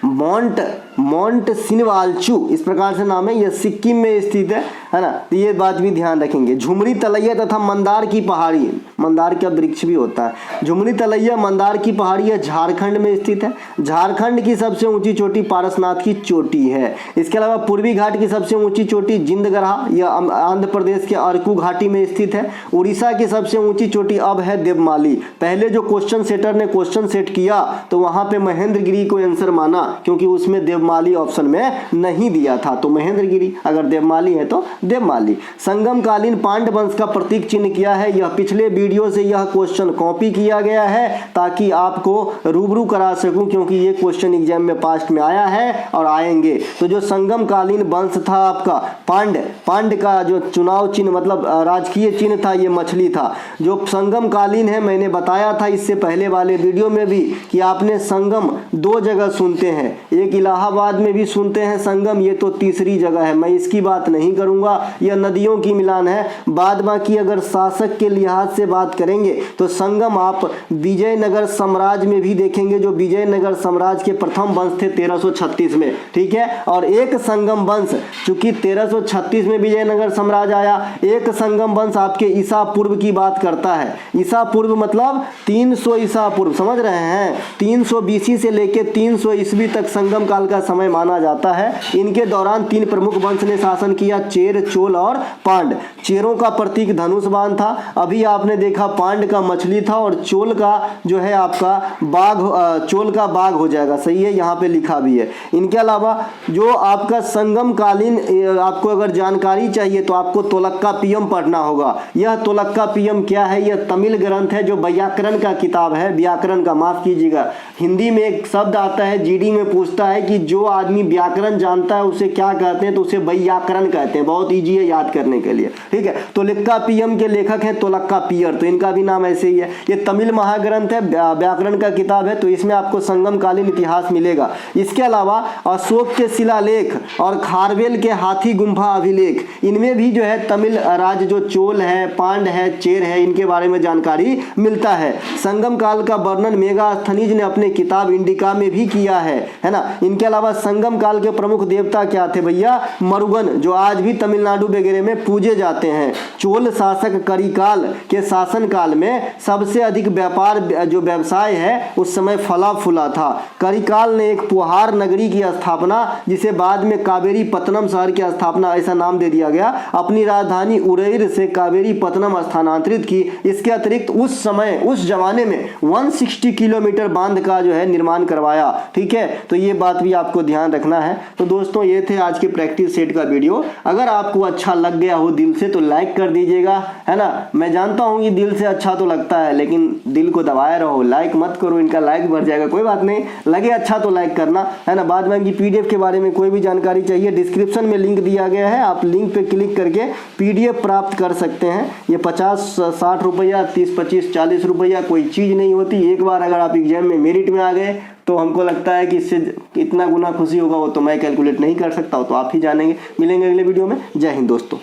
मोंट सिनवालचू इस प्रकार से नाम है, यह सिक्किम में स्थित है ना। तो ये बात भी ध्यान रखेंगे। झुमरी तलैया तथा मंदार की पहाड़ी, मंदार का वृक्ष भी होता है। झुमरी तलैया मंदार की पहाड़ी है, झारखंड में स्थित है। झारखंड की सबसे ऊंची चोटी पारसनाथ की चोटी है। इसके अलावा पूर्वी घाट की सबसे ऊंची चोटी जिंदगरहा, यह आंध्र प्रदेश के अरकू घाटी में स्थित है। उड़ीसा की सबसे ऊंची चोटी अब है देवमाली। पहले जो क्वेश्चन सेटर ने क्वेश्चन सेट किया तो वहां पे महेंद्रगिरी को आंसर माना, क्योंकि उसमें देवमाली ऑप्शन में नहीं दिया था, तो महेंद्रगिरी, अगर देवमाली है तो देवमाली। संगम कालीन पांड्य वंश का प्रतीक चिन्ह क्या है? यह पिछले वीडियो से यह क्वेश्चन कॉपी किया गया है ताकि आपको रूबरू करा सकूं, क्योंकि ये क्वेश्चन एग्जाम में पास्ट में आया है और आएंगे। तो जो संगम कालीन वंश था आपका पांड्य का जो चुनाव चिन्ह मतलब राजकीय चिन्ह था ये मछली था। जो संगम कालीन है मैंने बताया था इससे पहले वाले वीडियो में भी कि आपने संगम 2 जगह सुनते हैं, एक इलाहाबाद में भी सुनते हैं संगम, ये तो तीसरी जगह है, मैं इसकी बात नहीं करूंगा, यह नदियों की मिलान है। बाद बाकी अगर शासक के लिहाज से बात करेंगे तो संगम आप विजयनगर साम्राज्य में भी देखेंगे, जो विजयनगर साम्राज्य के प्रथम वंश थे 1336 में। ठीक है, और एक संगम वंश चूंकि 1336 में विजयनगर साम्राज्य आया, एक संगम वंश आपके ईसा पूर्व की बात करता है। ईसा पूर्व मतलब 300 ईसा पूर्व, समझ रहे हैं? 300 BC से लेके 300 ईस्वी तक संगम काल का समय माना जाता है। इनके दौरान 3 प्रमुख वंश ने शासन किया, चेर, चोल और पांड। चेरों का प्रतीक धनुष बाण था, अभी आपने देखा पांड का मछली था, और चोल का जो है आपका बाघ, चोल का बाघ हो जाएगा, सही है, यहाँ पे लिखा भी है। इनके अलावा जो आपका संगम कालीन आपको अगर जानकारी चाहिए तो आपको तोलक्कापियम पढ़ना होगा। यह तोलक्कापियम क्या है? यह तमिल ग्रंथ है जो व्याकरण का किताब है, व्याकरण का, माफ कीजिएगा, हिंदी में एक शब्द आता है, जीडी में पूछता है कि जो आदमी व्याकरण जानता है उसे क्या कहते हैं, तो उसे व्याकरण कहते हैं। बहुत इजी है याद करने के लिए। ठीक है, तोलक्कापियम के लेखक हैं तोलक्कापियर, तो इनका भी नाम ऐसे ही है। ये तमिल महाग्रंथ है, व्याकरण का किताब है, तो इसमें आपको संगम कालीन इतिहास मिलेगा। इसके अलावा अशोक के शिलालेख और खारवेल के हाथी गुम्फा अभिलेख, इनमें भी जो है तमिल राज्य जो चोल है, पांड है, चेर है, इनके बारे में जानकारी मिलता है। संगम काल का वर्णन मेगास्थनीज ने अपने किताब इंडिका में भी किया है ना। इनके अलावा अलावा संगम काल के प्रमुख देवता क्या थे भैया? मरुगन, जो आज भी तमिलनाडु वगैरह में पूजे जाते हैं। चोल शासक करिकाल के शासन काल में सबसे अधिक व्यापार जो व्यवसाय है उस समय फला फूला था। करिकाल ने एक पुहार नगरी की स्थापना, जिसे बाद में कावेरी पत्तनम शहर की स्थापना ऐसा नाम दे दिया गया, अपनी राजधानी उरईर से कावेरी पत्तनम स्थानांतरित की। इसके अतिरिक्त उस समय उस जमाने में 160 किलोमीटर बांध का जो है निर्माण करवाया। ठीक है, तो ये बात भी आपको ध्यान रखना है। तो दोस्तों ये थे आज के प्रैक्टिस सेट का वीडियो। अगर आपको अच्छा लग गया हो दिल से तो लाइक कर दीजिएगा, है ना। मैं जानता हूँ कि दिल से अच्छा तो लगता है, लेकिन दिल को दबाए रहो, लाइक मत करो, इनका लाइक बढ़ जाएगा। कोई बात नहीं, लगे अच्छा तो लाइक करना, है ना। बाद में इनकी पीडीएफ के बारे में कोई भी जानकारी चाहिए, डिस्क्रिप्शन में लिंक दिया गया है, आप लिंक पे क्लिक करके पीडीएफ प्राप्त कर सकते हैं। ये 50-60 रुपया, 30-25-40 रुपया कोई चीज़ नहीं होती। एक बार अगर आप एग्जाम में मेरिट में आ गए तो हमको लगता है कि इससे कितना गुना खुशी होगा वो तो मैं कैलकुलेट नहीं कर सकता, वो तो आप ही जानेंगे। मिलेंगे अगले वीडियो में। जय हिंद दोस्तों।